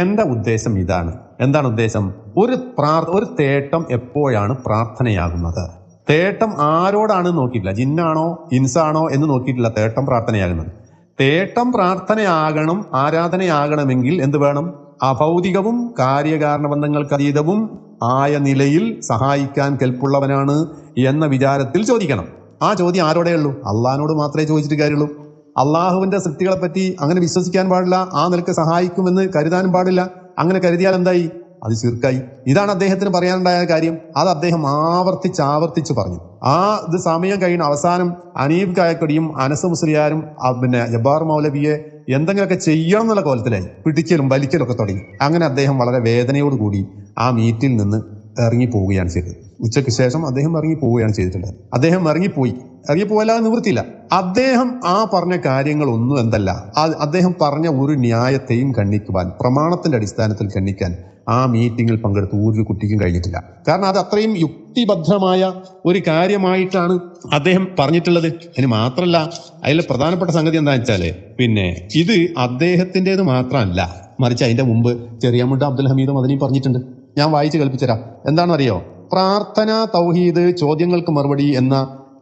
എൻ്റെ ഉദ്ദേശം ഇതാണ്. എന്താണ് ഉദ്ദേശം? ഒരു തേട്ടം എപ്പോഴാണ് പ്രാർത്ഥനയാകുന്നത്? തേട്ടം ആരോടാണ് നോക്കിയിട്ടില്ല, ജിന്നാണോ ഇൻസാണോ എന്ന് നോക്കിയിട്ടില്ല തേട്ടം പ്രാർത്ഥനയാകുന്നത്. തേട്ടം പ്രാർത്ഥനയാകണം, ആരാധനയാകണമെങ്കിൽ എന്ത് വേണം? അഭൗതികവും കാര്യകാരണ ബന്ധങ്ങൾക്ക് അതീതവും ആയ നിലയിൽ സഹായിക്കാൻ കെൽപ്പുള്ളവനാണ് എന്ന വിചാരത്തിൽ ചോദിക്കണം. ആ ചോദ്യം ആരോടേ ഉള്ളൂ? അള്ളാഹിനോട് മാത്രമേ ചോദിച്ചിട്ട് കാര്യമുള്ളൂ. അള്ളാഹുവിന്റെ സൃഷ്ടികളെ പറ്റി അങ്ങനെ വിശ്വസിക്കാൻ പാടില്ല, ആ നിലക്ക് സഹായിക്കുമെന്ന് കരുതാനും പാടില്ല. അങ്ങനെ കരുതിയാൽ എന്തായി? അത് ശിർക്കായി. ഇതാണ് അദ്ദേഹത്തിന് പറയാനുണ്ടായ കാര്യം. അത് അദ്ദേഹം ആവർത്തിച്ച് പറഞ്ഞു. ഇത് സമയം കഴിയുന്ന അവസാനം അനീബ് കായക്കൊടിയും അനസ് മുസ്ലിയാരും ജബ്ബാർ മൗലവിയെ എന്തെങ്കിലുമൊക്കെ ചെയ്യണം എന്നുള്ള കോലത്തിലായി. പിടിക്കലും വലിക്കലും ഒക്കെ തുടങ്ങി. അങ്ങനെ അദ്ദേഹം വളരെ വേദനയോടുകൂടി ആ മീറ്റിൽ നിന്ന് ഇറങ്ങിപ്പോവുകയാണ് ചെയ്തത്. ഉച്ചയ്ക്ക് ശേഷം അദ്ദേഹം ഇറങ്ങിപ്പോവുകയാണ് ചെയ്തിട്ടുള്ളത്. അദ്ദേഹം ഇറങ്ങിപ്പോവല്ലാതെ നിവൃത്തിയില്ല. അദ്ദേഹം ആ പറഞ്ഞ കാര്യങ്ങളൊന്നും എന്തല്ല, അദ്ദേഹം പറഞ്ഞ ഒരു ന്യായത്തെയും ഖണ്ഡിക്കുവാൻ, പ്രമാണത്തിന്റെ അടിസ്ഥാനത്തിൽ ഖണ്ഡിക്കാൻ ആ മീറ്റിങ്ങിൽ പങ്കെടുത്ത് ഒരു കുട്ടിക്കും കഴിഞ്ഞിട്ടില്ല. കാരണം അത് അത്രയും യുക്തിബദ്ധമായ ഒരു കാര്യമായിട്ടാണ് അദ്ദേഹം പറഞ്ഞിട്ടുള്ളത്. അതിന് മാത്രമല്ല, അതിൽ പ്രധാനപ്പെട്ട സംഗതി എന്താണെന്ന് വെച്ചാല് ഇത് അദ്ദേഹത്തിൻ്റെത് മാത്രമല്ല, മറിച്ച് അതിന്റെ മുമ്പ് ചെറിയമുട്ട അബ്ദുൽ ഹമീദ് മദനി പറഞ്ഞിട്ടുണ്ട്. ഞാൻ വായിച്ച് കേൾപ്പിച്ചുതരാം. എന്താണെന്നറിയോ? പ്രാർത്ഥന, തൗഹീദ്, ചോദ്യങ്ങൾക്ക് മറുപടി എന്ന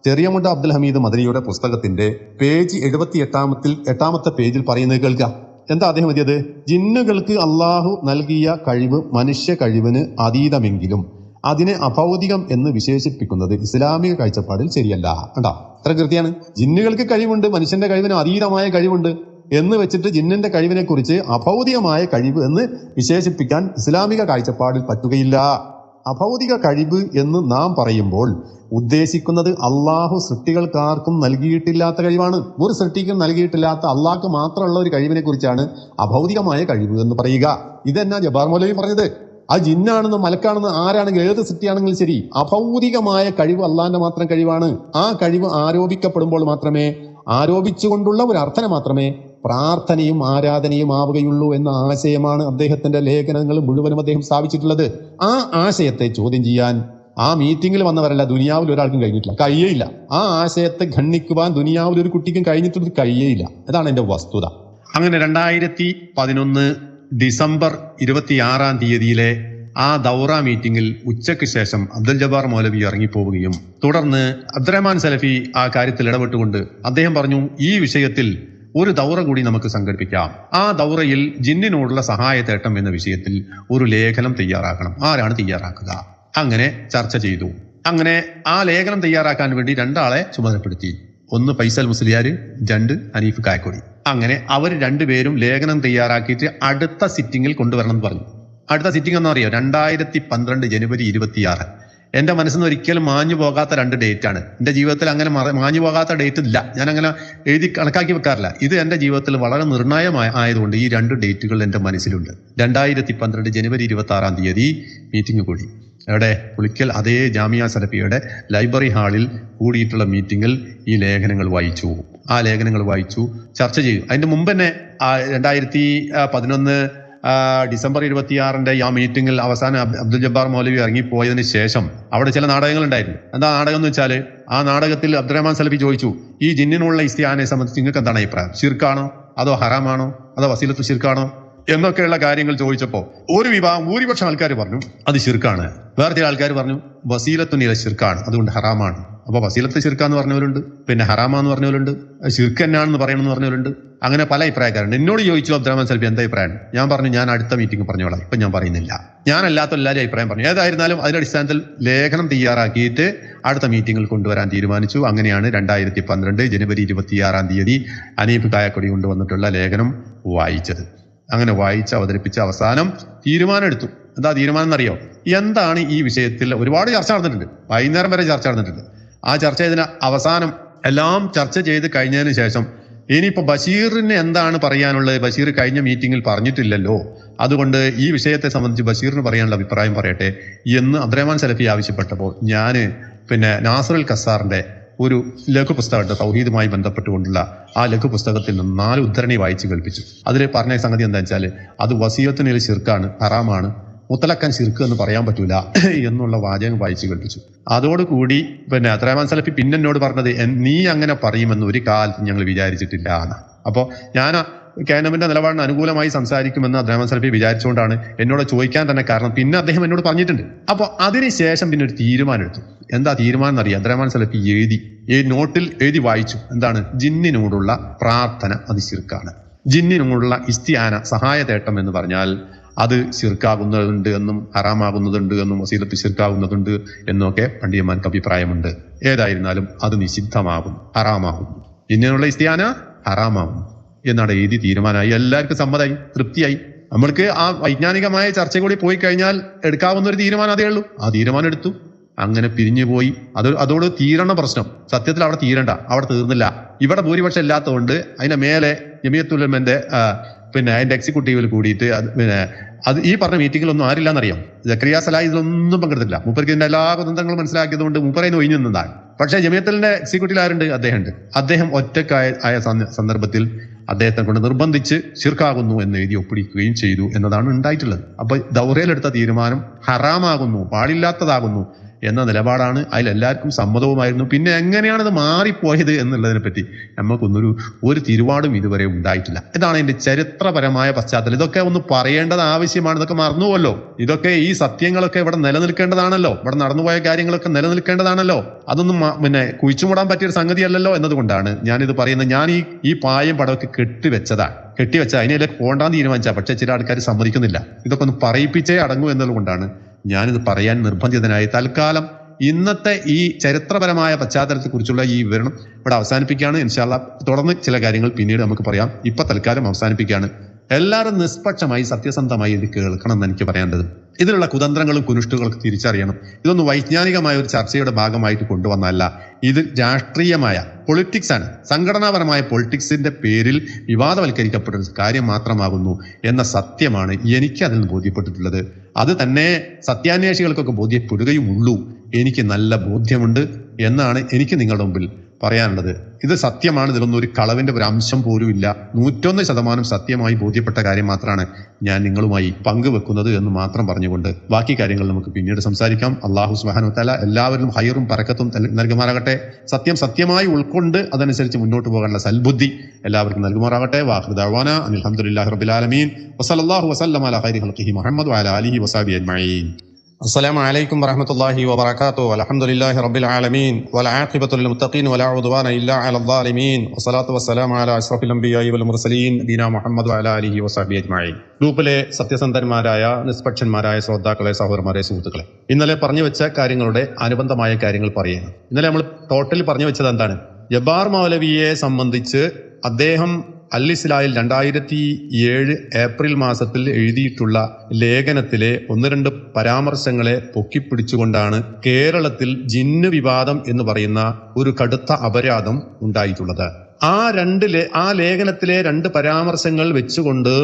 ചെറിയമുട്ട അബ്ദുൽ ഹമീദ് മദനിയുടെ പുസ്തകത്തിന്റെ പേജ് 78-ാമത്തെ പേജിൽ പറയുന്നത് കേൾക്കുക. എന്താ അദ്ദേഹം എഴുതിയത്? ജിന്നുകൾക്ക് അള്ളാഹു നൽകിയ കഴിവ് മനുഷ്യ കഴിവിന് അതീതമെങ്കിലും അതിനെ അഭൗതികം എന്ന് വിശേഷിപ്പിക്കുന്നത് ഇസ്ലാമിക കാഴ്ചപ്പാടിൽ ശരിയല്ല. കണ്ടോ, അത്ര കൃത്യമാണ്. ജിന്നുകൾക്ക് കഴിവുണ്ട്, മനുഷ്യന്റെ കഴിവിന് അതീതമായ കഴിവുണ്ട് എന്ന് വെച്ചിട്ട് ജിന്നിന്റെ കഴിവിനെ കുറിച്ച് അഭൗതികമായ കഴിവ് എന്ന് വിശേഷിപ്പിക്കാൻ ഇസ്ലാമിക കാഴ്ചപ്പാടിൽ പറ്റുകയില്ല. അഭൗതിക കഴിവ് എന്ന് നാം പറയുമ്പോൾ ഉദ്ദേശിക്കുന്നത് അള്ളാഹു സൃഷ്ടികൾക്കാർക്കും നൽകിയിട്ടില്ലാത്ത കഴിവാണ്. ഒരു സൃഷ്ടിക്കും നൽകിയിട്ടില്ലാത്ത അള്ളാഹ്ക്ക് മാത്രമുള്ള ഒരു കഴിവിനെ കുറിച്ചാണ് അഭൗതികമായ കഴിവ് എന്ന് പറയുക. ഇതെന്നാ ജബ്ബാർ മൗലവി പറഞ്ഞത്? ആ ജിന്നാണെന്ന് മലക്കാണെന്ന് ആരാണെങ്കിലും ഏത് സൃഷ്ടിയാണെങ്കിലും ശരി, അഭൗതികമായ കഴിവ് അള്ളാഹിന്റെ മാത്രം കഴിവാണ്. ആ കഴിവ് ആരോപിക്കപ്പെടുമ്പോൾ മാത്രമേ, ആരോപിച്ചുകൊണ്ടുള്ള ഒരു അർത്ഥന മാത്രമേ പ്രാർത്ഥനയും ആരാധനയും ആവുകയുള്ളൂ എന്ന ആശയമാണ് അദ്ദേഹത്തിന്റെ ലേഖനങ്ങൾ മുഴുവനും അദ്ദേഹം സ്ഥാപിച്ചിട്ടുള്ളത്. ആ ആശയത്തെ ചോദ്യം ചെയ്യാൻ ആ മീറ്റിംഗിൽ വന്നവരല്ല ദുനിയാവിൽ ഒരാൾക്കും കഴിഞ്ഞിട്ടില്ല, കഴിയേയില്ല. ആ ആശയത്തെ ഖണ്ഡിക്കുവാൻ ദുനിയാവിൽ ഒരു കുട്ടിക്കും കഴിഞ്ഞിട്ടൊരു കഴിയേയില്ല. അതാണ് എന്റെ വസ്തുത. അങ്ങനെ 2011 ഡിസംബർ 26-ാം തീയതിയിലെ ആ ദൗറ മീറ്റിംഗിൽ ഉച്ചയ്ക്ക് ശേഷം അബ്ദുൽ ജബ്ബാർ മൗലവി ഇറങ്ങിപ്പോവുകയും തുടർന്ന് അബ്ദുറഹ്മാൻ സലഫി ആ കാര്യത്തിൽ ഇടപെട്ടുകൊണ്ട് അദ്ദേഹം പറഞ്ഞു, ഈ വിഷയത്തിൽ ഒരു ദൗറ കൂടി നമുക്ക് സംഘടിപ്പിക്കാം. ആ ദൗറയിൽ ജിന്നിനോടുള്ള സഹായതേട്ടം എന്ന വിഷയത്തിൽ ഒരു ലേഖനം തയ്യാറാക്കണം. ആരാണ് തയ്യാറാക്കുക? അങ്ങനെ ചർച്ച ചെയ്തു. അങ്ങനെ ആ ലേഖനം തയ്യാറാക്കാൻ വേണ്ടി 2 ആളെ ചുമതലപ്പെടുത്തി. ഒന്ന് ഫൈസൽ മുസ്ലിയാർ, 2 ഹനീഫ് കായക്കൊടി. അങ്ങനെ അവർ 2 പേരും ലേഖനം തയ്യാറാക്കിയിട്ട് അടുത്ത സിറ്റിംഗിൽ കൊണ്ടുവരണം എന്ന് പറഞ്ഞു. അടുത്ത സിറ്റിംഗ് എന്നറിയോ? 2012 ജനുവരി 26. എന്റെ മനസ്സിൽ നിന്ന് ഒരിക്കലും മാഞ്ഞു പോകാത്ത 2 ഡേറ്റാണ്. എന്റെ ജീവിതത്തിൽ അങ്ങനെ മാഞ്ഞു പോകാത്ത ഡേറ്റ് ഇല്ല. ഞാൻ അങ്ങനെ എഴുതി കണക്കാക്കി വെക്കാറില്ല. ഇത് എന്റെ ജീവിതത്തിൽ വളരെ നിർണായമായ ആയതുകൊണ്ട് ഈ 2 ഡേറ്റുകൾ എന്റെ മനസ്സിലുണ്ട്. 2012 ജനുവരി 26-ാം തീയതി മീറ്റിംഗ് കൂടി. എവിടെ? പുളിക്കൽ അതേ ജാമിയ സലഫിയുടെ ലൈബ്രറി ഹാളിൽ കൂടിയിട്ടുള്ള മീറ്റിംഗിൽ ഈ ലേഖനങ്ങൾ വായിച്ചു, ചർച്ച ചെയ്തു. അതിന്റെ മുമ്പ് തന്നെ 2011 ഡിസംബർ 26-ന്റെ ആ മീറ്റിംഗിൽ അവസാനം അബ്ദുൽ ജബ്ബാർ മൗലവി ഇറങ്ങിപ്പോയതിന് ശേഷം അവിടെ ചില നാടകങ്ങൾ ഉണ്ടായിരുന്നു. എന്താ നാടകം എന്ന് വെച്ചാൽ, ആ നാടകത്തിൽ അബ്ദുറഹ്മാൻ സലഫി ചോദിച്ചു, ഈ ജിന്നിനുള്ള ഇസ്തിഹാനെ സംബന്ധിച്ച് നിങ്ങൾക്ക് എന്താണ് അഭിപ്രായം? ശിർക്കാണോ അതോ ഹറാമാണോ അതോ വസീലത്തു ശിർക്കാണോ എന്നൊക്കെയുള്ള കാര്യങ്ങൾ ചോദിച്ചപ്പോൾ ഭൂരിപക്ഷം ആൾക്കാർ പറഞ്ഞു അത് ശിർക്കാണ്. വേറെ ചില ആൾക്കാർ പറഞ്ഞു വസീലത്തുനില ശിർക്കാണ്, അതുകൊണ്ട് ഹറാമാണ്. അപ്പൊ വസീലത്ത് ശിർക്കാന്ന് പറഞ്ഞവരുണ്ട്, പിന്നെ ഹറാമാന്ന് പറഞ്ഞവരുണ്ട്, ശിർക്ക് എന്നാണെന്ന് പറയണമെന്ന് പറഞ്ഞവരുണ്ട്. അങ്ങനെ പല അഭിപ്രായക്കാരുണ്ട്. എന്നോട് ചോദിച്ചു അബ്ദുറഹ്മാൻ സലഫി എന്താ അഭിപ്രായം? ഞാൻ പറഞ്ഞു ഞാൻ അടുത്ത മീറ്റിംഗ് പറഞ്ഞോളാം, ഇപ്പൊ ഞാൻ പറയുന്നില്ല. ഞാനല്ലാത്ത എല്ലാവരും അഭിപ്രായം പറഞ്ഞു. ഏതായിരുന്നാലും അതിന്റെ അടിസ്ഥാനത്തിൽ ലേഖനം തയ്യാറാക്കിയിട്ട് അടുത്ത മീറ്റിംഗിൽ കൊണ്ടുവരാൻ തീരുമാനിച്ചു. അങ്ങനെയാണ് 2012 ജനുവരി 26-ാം തീയതി ഹനീഫ് കായക്കൊടി കൊണ്ടുവന്നിട്ടുള്ള ലേഖനം വായിച്ചത്. അങ്ങനെ വായിച്ച് അവതരിപ്പിച്ച് അവസാനം തീരുമാനം എടുത്തു. എന്താ തീരുമാനം എന്നറിയോ? എന്താണ് ഈ വിഷയത്തിൽ ഒരുപാട് ചർച്ച നടന്നിട്ടുണ്ട്, വൈകുന്നേരം വരെ ചർച്ച നടന്നിട്ടുണ്ട്. ആ ചർച്ച ചെയ്തതിന് അവസാനം എല്ലാം ചർച്ച ചെയ്ത് കഴിഞ്ഞതിന് ശേഷം ഇനിയിപ്പോ ബഷീറിന് എന്താണ് പറയാനുള്ളത്? ബഷീർ കഴിഞ്ഞ മീറ്റിംഗിൽ പറഞ്ഞിട്ടില്ലല്ലോ, അതുകൊണ്ട് ഈ വിഷയത്തെ സംബന്ധിച്ച് ബഷീറിന് പറയാനുള്ള അഭിപ്രായം പറയട്ടെ എന്ന് അബ്ദുറഹ്മാൻ സലഫി ആവശ്യപ്പെട്ടപ്പോൾ ഞാൻ നാസറുൽ ഖസാറിന്റെ ഒരു ലഘു പുസ്തകമുണ്ട്, തൗഹീദുമായി ബന്ധപ്പെട്ടുകൊണ്ടുള്ള ആ ലഘു പുസ്തകത്തിൽ നിന്ന് 4 ഉദ്ധരണി വായിച്ച് കേൾപ്പിച്ചു. അതിൽ പറഞ്ഞ സംഗതി എന്താ വെച്ചാൽ അത് വസിയത്തിനിൽ ശിർക്കാണ്, ഹറാമാണ്, മുത്തലക്കൻ ശിർക്ക് എന്ന് പറയാൻ പറ്റൂല എന്നുള്ള വാചകം വായിച്ച് കേൾപ്പിച്ചു. അതോടുകൂടി അബ്ദുറഹ്മാൻ സലഫി പിന്നെ എന്നോട് പറഞ്ഞത്, നീ അങ്ങനെ പറയുമെന്ന് ഒരു കാലത്ത് ഞങ്ങൾ വിചാരിച്ചിട്ടില്ല എന്ന്. അപ്പോൾ ഞാൻ കേനമിന്റെ നിലപാടിന് അനുകൂലമായി സംസാരിക്കുമെന്ന് അബ്ദുറഹ്മാൻ സലഫി വിചാരിച്ചുകൊണ്ടാണ് എന്നോട് ചോദിക്കാൻ തന്നെ കാരണം. പിന്നെ അദ്ദേഹം എന്നോട് പറഞ്ഞിട്ടുണ്ട്. അപ്പോൾ അതിനുശേഷം പിന്നെ ഒരു തീരുമാനം എടുത്തു. എന്താ തീരുമാനം എന്നറിയാം? അബ്ദുറഹ്മാൻ സലഫി നോട്ടിൽ എഴുതി വായിച്ചു. എന്താണ്? ജിന്നിനോടുള്ള പ്രാർത്ഥന അത് ശിർക്കാണ്. ജിന്നിനോടുള്ള ഇസ്തിആന, സഹായ തേട്ടം എന്ന് പറഞ്ഞാൽ അത് ശിർക്കാകുന്നതുണ്ട് എന്നും ഹറാമാകുന്നതുണ്ട് എന്നും വസീലത്ത് ശിർക്കാകുന്നതുണ്ട് എന്നൊക്കെ പണ്ഡിതന്മാർക്ക് അഭിപ്രായമുണ്ട്. ഏതായിരുന്നാലും അത് നിഷിദ്ധമാകും, ഹറാമാകുന്നു. ജിന്നിനുള്ള ഇസ്തിആന ഹറാമാകുന്നു എന്നാണ് എഴുതി തീരുമാനമായി. എല്ലാവർക്കും സമ്മതമായി, തൃപ്തിയായി. നമ്മൾക്ക് ആ വൈജ്ഞാനികമായ ചർച്ച കൂടി പോയി കഴിഞ്ഞാൽ എടുക്കാവുന്ന ഒരു തീരുമാനം അതേ ഉള്ളൂ. ആ തീരുമാനം എടുത്തു, അങ്ങനെ പിരിഞ്ഞു പോയി. അതോട് തീരണ പ്രശ്നം. സത്യത്തിൽ അവിടെ തീരണ്ട, അവിടെ തീർന്നില്ല. ഇവിടെ ഭൂരിപക്ഷം ഇല്ലാത്തതുകൊണ്ട് അതിന്റെ മേലെ ജമിയത്തുൽ ഉലമന്റെ അതിന്റെ എക്സിക്യൂട്ടീവിൽ കൂടിയിട്ട് അത് ഈ പറഞ്ഞ മീറ്റിങ്ങിലൊന്നും ആരില്ലാന്നറിയാം. സക്കരിയ സലാഹി ഇതിലൊന്നും പങ്കെടുത്തില്ല. മൂപ്പർക്ക് ഇതിന്റെ എല്ലാ കുതന്ത്രങ്ങളും മനസ്സിലാക്കിയതുകൊണ്ട് മൂപ്പറേന്ന് ഒഴിഞ്ഞു നിന്നതാണ്. പക്ഷേ ജമിയത്തുലിന്റെ എക്സിക്യൂട്ടീവിൽ ആരുണ്ട്? അദ്ദേഹം ഒറ്റക്കായ സന്ദർഭത്തിൽ അദ്ദേഹത്തെ കൊണ്ട് നിർബന്ധിച്ച് ശിർക്കാകുന്നു എന്ന് എഴുതി ഒപ്പിടിക്കുകയും ചെയ്തു എന്നതാണ് ഉണ്ടായിട്ടുള്ളത്. അപ്പൊ ദൗറയിലെടുത്ത തീരുമാനം ഹറാമാകുന്നു, പാടില്ലാത്തതാകുന്നു എന്ന നിലപാടാണ്. അതിലെല്ലാവർക്കും സമ്മതവുമായിരുന്നു. പിന്നെ എങ്ങനെയാണത് മാറിപ്പോയത് എന്നുള്ളതിനെ പറ്റി ഒരു തിരുവാടും ഇതുവരെ ഉണ്ടായിട്ടില്ല. ഇതാണ് ഇതിന്റെ ചരിത്രപരമായ പശ്ചാത്തലം. ഇതൊക്കെ ഒന്ന് പറയേണ്ടത് ആവശ്യമാണ്. ഇതൊക്കെ മറന്നുപോലോ. ഇതൊക്കെ ഈ സത്യങ്ങളൊക്കെ ഇവിടെ നിലനിൽക്കേണ്ടതാണല്ലോ. ഇവിടെ നടന്നുപോയ കാര്യങ്ങളൊക്കെ നിലനിൽക്കേണ്ടതാണല്ലോ. അതൊന്നും കുഴിച്ചുമൂടാൻ പറ്റിയൊരു സംഗതിയല്ലല്ലോ എന്നതുകൊണ്ടാണ് ഞാനിത് പറയുന്നത്. ഞാൻ ഈ പായം പടമൊക്കെ കെട്ടിവെച്ച അതിനെല്ലാം പോണ്ടാൻ തീരുമാനിച്ചാ. പക്ഷെ ചില ആൾക്കാർ സമ്മതിക്കുന്നില്ല. ഇതൊക്കെ ഒന്ന് പറയിപ്പിച്ചേ അടങ്ങൂ എന്നതുകൊണ്ടാണ് ഞാനിത് പറയാൻ നിർബന്ധിതനായി. തൽക്കാലം ഇന്നത്തെ ഈ ചരിത്രപരമായ പശ്ചാത്തലത്തെ കുറിച്ചുള്ള ഈ വിവരണം ഇവിടെ അവസാനിപ്പിക്കുകയാണ്. ഇൻഷാ അല്ലാഹ് തുടർന്ന് ചില കാര്യങ്ങൾ പിന്നീട് നമുക്ക് പറയാം. ഇപ്പൊ തൽക്കാലം അവസാനിപ്പിക്കുകയാണ്. എല്ലാവരും നിഷ്പക്ഷമായി സത്യസന്ധമായി ഇത് കേൾക്കണം എന്ന് എനിക്ക് പറയേണ്ടത്. ഇതിലുള്ള കുതന്ത്രങ്ങളും കുനുഷ്ടുകളും തിരിച്ചറിയണം. ഇതൊന്നും വൈജ്ഞാനികമായ ഒരു ചർച്ചയുടെ ഭാഗമായിട്ട് കൊണ്ടുവന്നതല്ല. ഇത് രാഷ്ട്രീയമായ പൊളിറ്റിക്സ് ആണ്. സംഘടനാപരമായ പൊളിറ്റിക്സിന്റെ പേരിൽ വിവാദവൽക്കരിക്കപ്പെടുന്ന കാര്യം മാത്രമാകുന്നു എന്ന സത്യമാണ് എനിക്ക് അതിൽ നിന്ന് ബോധ്യപ്പെട്ടിട്ടുള്ളത്. അത് തന്നെ സത്യാന്വേഷികൾക്കൊക്കെ ബോധ്യപ്പെടുകയുമുള്ളൂ. എനിക്ക് നല്ല ബോധ്യമുണ്ട് എന്നാണ് എനിക്ക് നിങ്ങളുടെ മുമ്പിൽ പറയാനുള്ളത്. ഇത് സത്യമാണ്. ഇതിലൊന്നും ഒരു കളവിന്റെ ഒരു അംശം പോലും ഇല്ല. 101% സത്യമായി ബോധ്യപ്പെട്ട കാര്യം മാത്രമാണ് ഞാൻ നിങ്ങളുമായി പങ്കുവെക്കുന്നത് എന്ന് മാത്രം പറഞ്ഞുകൊണ്ട് ബാക്കി കാര്യങ്ങൾ നമുക്ക് പിന്നീട് സംസാരിക്കാം. അല്ലാഹു സുബ്ഹാനഹു വ തആല എല്ലാവരിലും ഹൈറും ബറക്കത്തും നൽകുമാറാകട്ടെ. സത്യം സത്യമായി ഉൾക്കൊണ്ട് അതനുസരിച്ച് മുന്നോട്ട് പോകാനുള്ള സൽബുദ്ധി എല്ലാവർക്കും നൽകുമാറാകട്ടെ. വാഖിറു ദഅവാനാ അനിൽ ഹംദുലില്ലാഹി റബ്ബിൽ ആലമീൻ വസല്ലല്ലാഹു വസല്ലമ അലാ ഖൈരി ഖൽഖിഹി മുഹമ്മദ് വഅലാ ആലിഹി വസഹബിഹി അജ്മഈൻ. السلام عليكم ورحمة الله وبركاته. والحمد لله رب العالمين والعاقبة للمتقين ولا عدوان إلا على الظالمين والصلاة والسلام على أشرف الأنبياء والمرسلين نبينا محمد وعلى آله وصحبه أجمعين. ഗ്രൂപ്പിലെ സത്യസന്ധന്മാരായ നിഷ്പക്ഷന്മാരായ ശ്രോതാക്കളെ, സഹോദരന്മാരെ, സുഹൃത്തുക്കളെ, ഇന്നലെ പറഞ്ഞു വെച്ച കാര്യങ്ങളുടെ അനുബന്ധമായ കാര്യങ്ങൾ പറയുകയാണ്. ഇന്നലെ നമ്മൾ ടോട്ടലി പറഞ്ഞു വെച്ചത് എന്താണ്? ജബ്ബാർ മൗലവിയെ സംബന്ധിച്ച് അദ്ദേഹം അൽ ഇസ്ലായിൽ 2007 ഏപ്രിൽ മാസത്തിൽ എഴുതിയിട്ടുള്ള ലേഖനത്തിലെ 1-2 പരാമർശങ്ങളെ പൊക്കിപ്പിടിച്ചുകൊണ്ടാണ് കേരളത്തിൽ ജിന്ന് വിവാദം എന്ന് പറയുന്ന ഒരു കടുത്ത അപരാധം ഉണ്ടായിട്ടുള്ളത്. ആ ലേഖനത്തിലെ 2 പരാമർശങ്ങൾ വെച്ചുകൊണ്ട്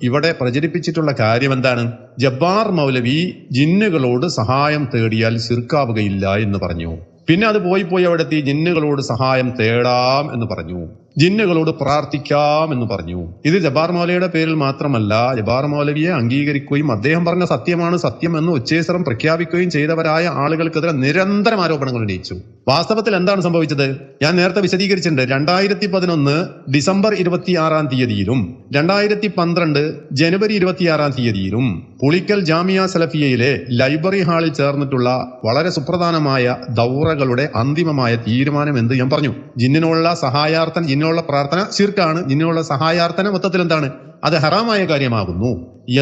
ഇവിടെ പ്രചരിപ്പിച്ചിട്ടുള്ള കാര്യം എന്താണ്? ജബ്ബാർ മൗലവി ജിന്നുകളോട് സഹായം തേടിയാൽ ശിർക്കാവുകയില്ല എന്ന് പറഞ്ഞു. പിന്നെ അത് പോയി അവിടെത്തി ജിന്നുകളോട് സഹായം തേടാം എന്ന് പറഞ്ഞു, ജിന്നുകളോട് പ്രാർത്ഥിക്കാം എന്ന് പറഞ്ഞു. ഇത് ജബ്ബാർ മൗലവിയുടെ പേരിൽ മാത്രമല്ല, ജബ്ബാർ മൗലവിയെ അംഗീകരിക്കുകയും അദ്ദേഹം പറഞ്ഞ സത്യമാണ് സത്യം എന്ന് ഉച്ചേശ്വരം പ്രഖ്യാപിക്കുകയും ചെയ്തവരായ ആളുകൾക്കെതിരെ നിരന്തരം ആരോപണങ്ങൾ ഉന്നയിച്ചു. വാസ്തവത്തിൽ എന്താണ് സംഭവിച്ചത്? ഞാൻ നേരത്തെ വിശദീകരിച്ചിട്ടുണ്ട്. 2011 ഡിസംബർ 26-ാം തീയതിയിലും 2012 ജനുവരി 26-ാം തീയതിയിലും പുളിക്കൽ ജാമിയ സലഫിയയിലെ ലൈബ്രറി ഹാളിൽ ചേർന്നിട്ടുള്ള വളരെ സുപ്രധാനമായ ദൗറകളുടെ അന്തിമമായ തീരുമാനം എന്ത് ഞാൻ പറഞ്ഞു. ജിന്നിനുള്ള സഹായാർത്ഥന, ജിന്നിനുള്ള പ്രാർത്ഥന ശിർക്കാണ്, ജിന്നിനുള്ള സഹായാർത്ഥന മൊത്തത്തിൽ എന്താണ്? അത് ഹറാമായ കാര്യമാകുന്നു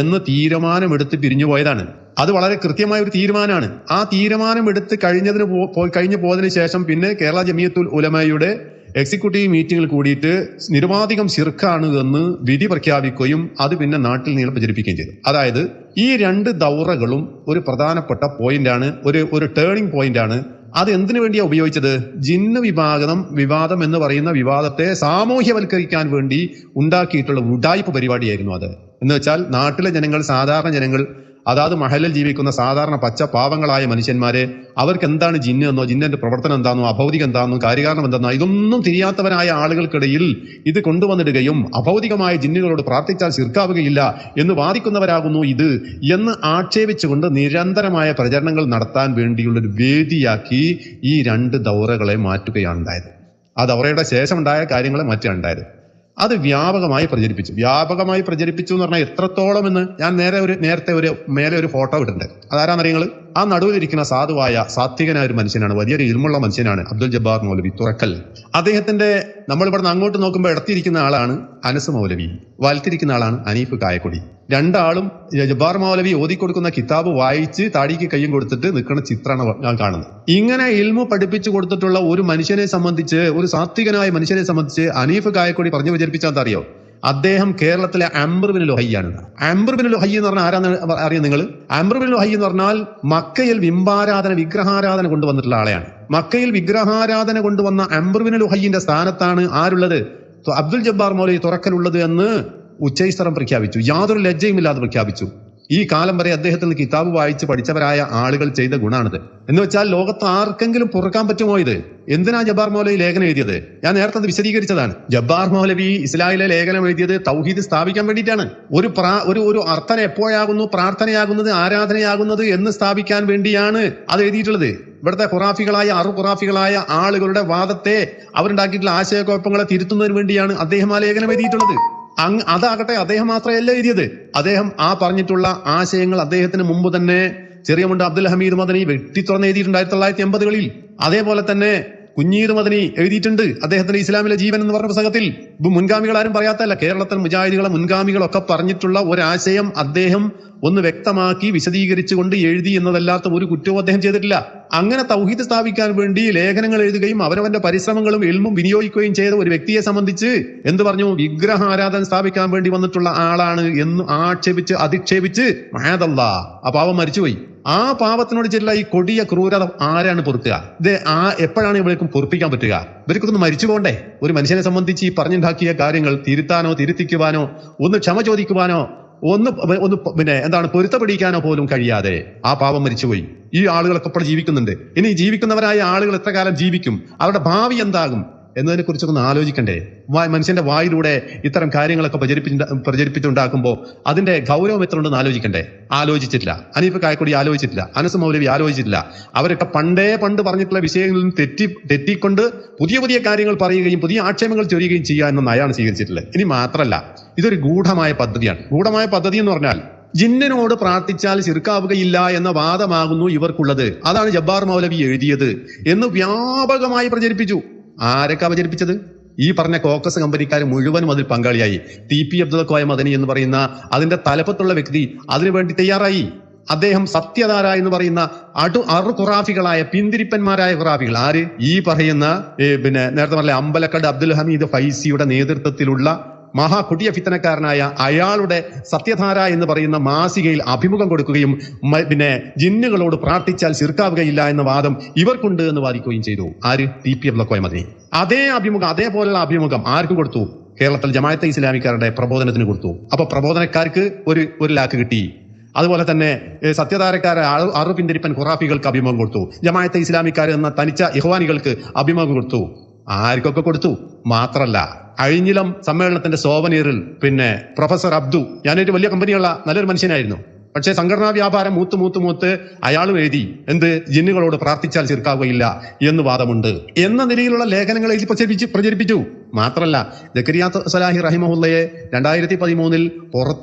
എന്ന് തീരുമാനമെടുത്ത് പിരിഞ്ഞു പോയതാണ്. അത് വളരെ കൃത്യമായ ഒരു തീരുമാനമാണ്. ആ തീരുമാനമെടുത്ത് കഴിഞ്ഞു പോയതിനു ശേഷം പിന്നെ കേരള ജമിയത്തുൽ ഉലമയുടെ എക്സിക്യൂട്ടീവ് മീറ്റിംഗിൽ കൂടിയിട്ട് നിരുപാധികം ശിർക്കാണ് എന്ന് വിധി പ്രഖ്യാപിക്കുകയും അത് പിന്നെ നാട്ടിൽ നീളം പ്രചരിപ്പിക്കുകയും ചെയ്തു. അതായത് ഈ 2 ദൗറകളും ഒരു പ്രധാനപ്പെട്ട പോയിന്റാണ്, ഒരു ടേണിംഗ് പോയിന്റാണ്. അത് എന്തിനു വേണ്ടിയാണ് ഉപയോഗിച്ചത്? ജിന്ന് വിവാദം എന്ന് പറയുന്ന വിവാദത്തെ സാമൂഹ്യവൽക്കരിക്കാൻ വേണ്ടി ഉണ്ടാക്കിയിട്ടുള്ള ഉഡായിപ്പ് പരിപാടിയായിരുന്നു അത്. എന്ന് വെച്ചാൽ നാട്ടിലെ ജനങ്ങൾ, സാധാരണ ജനങ്ങൾ, അതാത് മഹലിൽ ജീവിക്കുന്ന സാധാരണ പച്ച പാവങ്ങളായ മനുഷ്യന്മാരെ അവർക്ക് എന്താണ് ജിന്ന് എന്നോ, ജിന്നിന്റെ പ്രവർത്തനം എന്താണെന്നോ, അഭൗതികം എന്താണെന്നോ, കാര്യകാരണം എന്താണെന്നോ ഇതൊന്നും തിരിയാത്തവരായ ആളുകൾക്കിടയിൽ ഇത് കൊണ്ടുവന്നിടുകയും അഭൗതികമായ ജിന്നുകളോട് പ്രാർത്ഥിച്ചാൽ ശിർക്കാവുകയില്ല എന്ന് വാദിക്കുന്നവരാകുന്നു ഇത് എന്ന് ആക്ഷേപിച്ചുകൊണ്ട് നിരന്തരമായ പ്രചരണങ്ങൾ നടത്താൻ വേണ്ടിയുള്ളൊരു വേദിയാക്കി ഈ 2 ദൗറകളെ മാറ്റുകയാണ് ഉണ്ടായത്. ആ ദൗറയുടെ ശേഷം ഉണ്ടായ കാര്യങ്ങളെ മാറ്റുകയാണ് ഉണ്ടായത്. അത് വ്യാപകമായി പ്രചരിപ്പിച്ചു എന്ന് പറഞ്ഞാൽ എത്രത്തോളം എന്ന് ഞാൻ നേരത്തെ മേലെ ഒരു ഫോട്ടോ ഇട്ടിട്ടുണ്ട്. അതാരാന്നറിയങ്ങൾ? ആ നടുവിലിരിക്കുന്ന സാത്വികനായ ഒരു മനുഷ്യനാണ്, വലിയൊരു ഇൽമുള്ള മനുഷ്യനാണ്, അബ്ദുൽ ജബ്ബാർ മൗലവി തുറക്കൽ. അദ്ദേഹത്തിന്റെ നമ്മൾ ഇവിടുന്ന് അങ്ങോട്ട് നോക്കുമ്പോൾ ഇടത്തിരിക്കുന്ന ആളാണ് അനസ് മൗലവി, വലത്തിരിക്കുന്ന ആളാണ് അനീഫ് കായക്കൊടി. രണ്ടാളും ജബ്ബാർ മൗലവി ഓതിക്കൊടുക്കുന്ന കിതാബ് വായിച്ച് താടിക്ക് കയ്യും കൊടുത്തിട്ട് നിൽക്കുന്ന ചിത്രമാണ് ഞാൻ കാണുന്നത്. ഇങ്ങനെ ഇൽമു പഠിപ്പിച്ചു കൊടുത്തിട്ടുള്ള ഒരു മനുഷ്യനെ സംബന്ധിച്ച്, ഒരു സാത്വികനായ മനുഷ്യനെ സംബന്ധിച്ച് അനീഫ് കായക്കൊടി പറഞ്ഞു പ്രചരിപ്പിച്ചാൽ അറിയോ? അദ്ദേഹം കേരളത്തിലെ അംർ ബിൻ ലുഹയ്യാണ്. അംർ ബിൻ ലുഹയ്യ് എന്ന് പറഞ്ഞാൽ ആരാന്ന് അറിയാം നിങ്ങൾ? അംർ ബിൻ ലുഹയ്യ് എന്ന് പറഞ്ഞാൽ മക്കയിൽ വിഗ്രഹാരാധന കൊണ്ടുവന്നിട്ടുള്ള ആളെയാണ്. മക്കയിൽ വിഗ്രഹാരാധന കൊണ്ടുവന്ന അംർ ബിൻ ലുഹയ്യിന്റെ സ്ഥാനത്താണ് ആരുള്ളത്? അബ്ദുൽ ജബ്ബാർ മൗലവി തുറക്കലുള്ളത് എന്ന് ഉച്ചൈസ്തരം പ്രഖ്യാപിച്ചു. യാതൊരു ലജ്ജയും ഇല്ലാതെ പ്രഖ്യാപിച്ചു. ഈ കാലം വരെ അദ്ദേഹത്തിന് കിതാബ് വായിച്ച് പഠിച്ചവരായ ആളുകൾ ചെയ്ത ഗുണാണിത്. എന്ന് വെച്ചാൽ ലോകത്ത് ആർക്കെങ്കിലും പൊറുക്കാൻ പറ്റുമോ ഇത്? എന്തിനാ ജബ്ബാർ മൗലവി ലേഖനം എഴുതിയത്? ഞാൻ നേരത്തെ അത് വിശദീകരിച്ചതാണ്. ജബ്ബാർ മൗലവി ഇസ്ലാമിലെ ലേഖനം എഴുതിയത് തൗഹീദ് സ്ഥാപിക്കാൻ വേണ്ടിയിട്ടാണ്. ഒരു അർത്ഥന എപ്പോഴാകുന്നു പ്രാർത്ഥനയാകുന്നത്, ആരാധനയാകുന്നത് എന്ന് സ്ഥാപിക്കാൻ വേണ്ടിയാണ് അത് എഴുതിയിട്ടുള്ളത്. ഇവിടുത്തെ ഖുറാഫികളായ ആളുകളുടെ വാദത്തെ, അവരുണ്ടാക്കിയിട്ടുള്ള ആശയക്കുഴപ്പങ്ങളെ തിരുത്തുന്നതിന് വേണ്ടിയാണ് അദ്ദേഹം ആ ലേഖനം എഴുതിയിട്ടുള്ളത്. അതാകട്ടെ അദ്ദേഹം മാത്രമല്ല എഴുതിയത്. അദ്ദേഹം ആ പറഞ്ഞിട്ടുള്ള ആശയങ്ങൾ അദ്ദേഹത്തിന് മുമ്പ് തന്നെ ചെറിയ മുണ്ട് അബ്ദുൽ ഹമീദ് മദനി വെട്ടിത്തുറന്ന് എഴുതിയിട്ടുണ്ട് 1980-കളിൽ. അതേപോലെ തന്നെ കുഞ്ഞീദ് മദനി എഴുതിയിട്ടുണ്ട് അദ്ദേഹത്തിന്റെ ഇസ്ലാമിലെ ജീവൻ എന്ന് പറഞ്ഞ പുസ്തകത്തിൽ. മുൻഗാമികൾ ആരും പറയാത്തല്ല, കേരളത്തിൽ മുജാഹിദികളെ മുൻഗാമികളൊക്കെ പറഞ്ഞിട്ടുള്ള ഒരാശയം അദ്ദേഹം ഒന്ന് വ്യക്തമാക്കി വിശദീകരിച്ചുകൊണ്ട് എഴുതി എന്നതല്ലാത്ത ഒരു കുറ്റവും അദ്ദേഹം ചെയ്തിട്ടില്ല. അങ്ങനെ തൗഹീദ് സ്ഥാപിക്കാൻ വേണ്ടി ലേഖനങ്ങൾ എഴുതുകയും അവരവന്റെ പരിശ്രമങ്ങളും ഇൽമും വിനിയോഗിക്കുകയും ചെയ്ത ഒരു വ്യക്തിയെ സംബന്ധിച്ച് എന്ത് പറഞ്ഞു? വിഗ്രഹാരാധന സ്ഥാപിക്കാൻ വേണ്ടി വന്നിട്ടുള്ള ആളാണ് എന്ന് അധിക്ഷേപിച്ച് മഹാദല്ലാ ആ പാവം മരിച്ചുപോയി. ആ പാവത്തിനോട് ചെല്ല ഈ കൊടിയ ക്രൂരത ആരാണ് പൊറുക്കുക? ഇത് എപ്പോഴാണ് ഇവർക്കും പൊറുപ്പിക്കാൻ പറ്റുക? ഇവർക്കൊന്ന് മരിച്ചു പോണ്ടേ? ഒരു മനുഷ്യനെ സംബന്ധിച്ച് ഈ പറഞ്ഞുണ്ടാക്കിയ കാര്യങ്ങൾ തിരുത്താനോ തിരുത്തിക്കുവാനോ ഒന്ന് ക്ഷമ ചോദിക്കുവാനോ ഒന്ന് പൊരുത്തപ്പെടിക്കാനോ പോലും കഴിയാതെ ആ പാവം മരിച്ചുപോയി. ഈ ആളുകളൊക്കെ ഇപ്പോൾ ജീവിക്കുന്നുണ്ട്. ഇനി ജീവിക്കുന്നവരായ ആളുകൾ എത്ര കാലം ജീവിക്കും? അവരുടെ ഭാവി എന്താകും എന്നതിനെ കുറിച്ചൊക്കെ ആലോചിക്കണ്ടേ? മനുഷ്യന്റെ വായിലൂടെ ഇത്തരം കാര്യങ്ങളൊക്കെ പ്രചരിപ്പിച്ചുണ്ടാക്കുമ്പോൾ അതിന്റെ ഗൗരവം എത്ര ഉണ്ടെന്ന് ആലോചിക്കണ്ടേ? ആലോചിച്ചിട്ടില്ല. അനീഫ് കായക്കൊടി ആലോചിച്ചിട്ടില്ല. അനസ് മൗലവി ആലോചിച്ചിട്ടില്ല. അവരൊക്കെ പണ്ട് പറഞ്ഞിട്ടുള്ള വിഷയങ്ങളിൽ തെറ്റിക്കൊണ്ട് പുതിയ കാര്യങ്ങൾ പറയുകയും പുതിയ ആക്ഷേപങ്ങൾ ചൊരിയുകയും ചെയ്യുക എന്ന നയമാണ് സ്വീകരിച്ചിട്ടുള്ളത്. ഇനി മാത്രമല്ല, ഇതൊരു ഗൂഢമായ പദ്ധതിയാണ്. ഗൂഢമായ പദ്ധതി എന്ന് പറഞ്ഞാൽ ജിന്നിനോട് പ്രാർത്ഥിച്ചാൽ ശിർക്കാവുകയില്ല എന്ന വാദമാകുന്നു ഇവർക്കുള്ളത്. അതാണ് ജബ്ബാർ മൗലവി എഴുതിയത് എന്ന് വ്യാപകമായി പ്രചരിപ്പിച്ചു. ആരൊക്കെ അവതരിപ്പിച്ചത്? ഈ പറഞ്ഞ കോക്കസ് കമ്പനിക്കാർ മുഴുവനും അതിൽ പങ്കാളിയായി. TP അബ്ദുൽ കോയ മദനി എന്ന് പറയുന്ന അതിന്റെ തലപ്പത്തുള്ള വ്യക്തി അതിനുവേണ്ടി തയ്യാറായി. അദ്ദേഹം സത്യധാര എന്ന് പറയുന്ന ഖുറാഫികളായ പിന്തിരിപ്പന്മാരായ ഖുറാഫികൾ, ആര്? ഈ പറയുന്ന നേരത്തെ പറഞ്ഞ അമ്പലക്കട് അബ്ദുൽ ഹമീദ് ഫൈസിയുടെ നേതൃത്വത്തിലുള്ള മഹാകൊടിയ ഫിത്തനക്കാരനായ അയാളുടെ സത്യധാര എന്ന് പറയുന്ന മാസികയിൽ അഭിമുഖം കൊടുക്കുകയും ജിന്നുകളോട് പ്രാർത്ഥിച്ചാൽ ശിർക്കാവുകയില്ല എന്ന വാദം ഇവർക്കുണ്ട് എന്ന് വാദിക്കുകയും ചെയ്തു. ആര്? TP അബ്ദുൽ കോയ മദനി. അതേപോലുള്ള അഭിമുഖം ആർക്ക് കൊടുത്തു? കേരളത്തിൽ ജമാഅത്തെ ഇസ്ലാമിക്കാരുടെ പ്രബോധനത്തിന് കൊടുത്തു. അപ്പൊ പ്രബോധനക്കാർക്ക് ഒരു ലാക്ക് കിട്ടി. അതുപോലെ തന്നെ സത്യധാരക്കാരെ പിന്തിരിപ്പൻ ഖുറാഫികൾക്ക് അഭിമുഖം കൊടുത്തു. ജമാഅത്തെ ഇസ്ലാമിക്കാർ എന്ന തനിച്ച ഇഖ്വാനികൾക്ക് അഭിമുഖം കൊടുത്തു. ആർക്കൊക്കെ കൊടുത്തു? മാത്രല്ല, അഴിഞ്ഞിലം സമ്മേളനത്തിന്റെ സോവനീറിൽ പ്രൊഫസർ അബ്ദു, ഞാനൊരു വലിയ കമ്പനിയുള്ള നല്ലൊരു മനുഷ്യനായിരുന്നു, പക്ഷേ സംഘടനാ വ്യാപാരം മൂത്ത് അയാളും എഴുതി എന്ത്? ജിന്നുകളോട് പ്രാർത്ഥിച്ചാൽ ശിർക്കാവുകയില്ല എന്ന് വാദമുണ്ട് എന്ന നിലയിലുള്ള ലേഖനങ്ങൾ എഴുതി പ്രചരിപ്പിച്ചു. മാത്രല്ല, ജക്കരിയ സലാഹി റഹിമഹുല്ലയെ 2013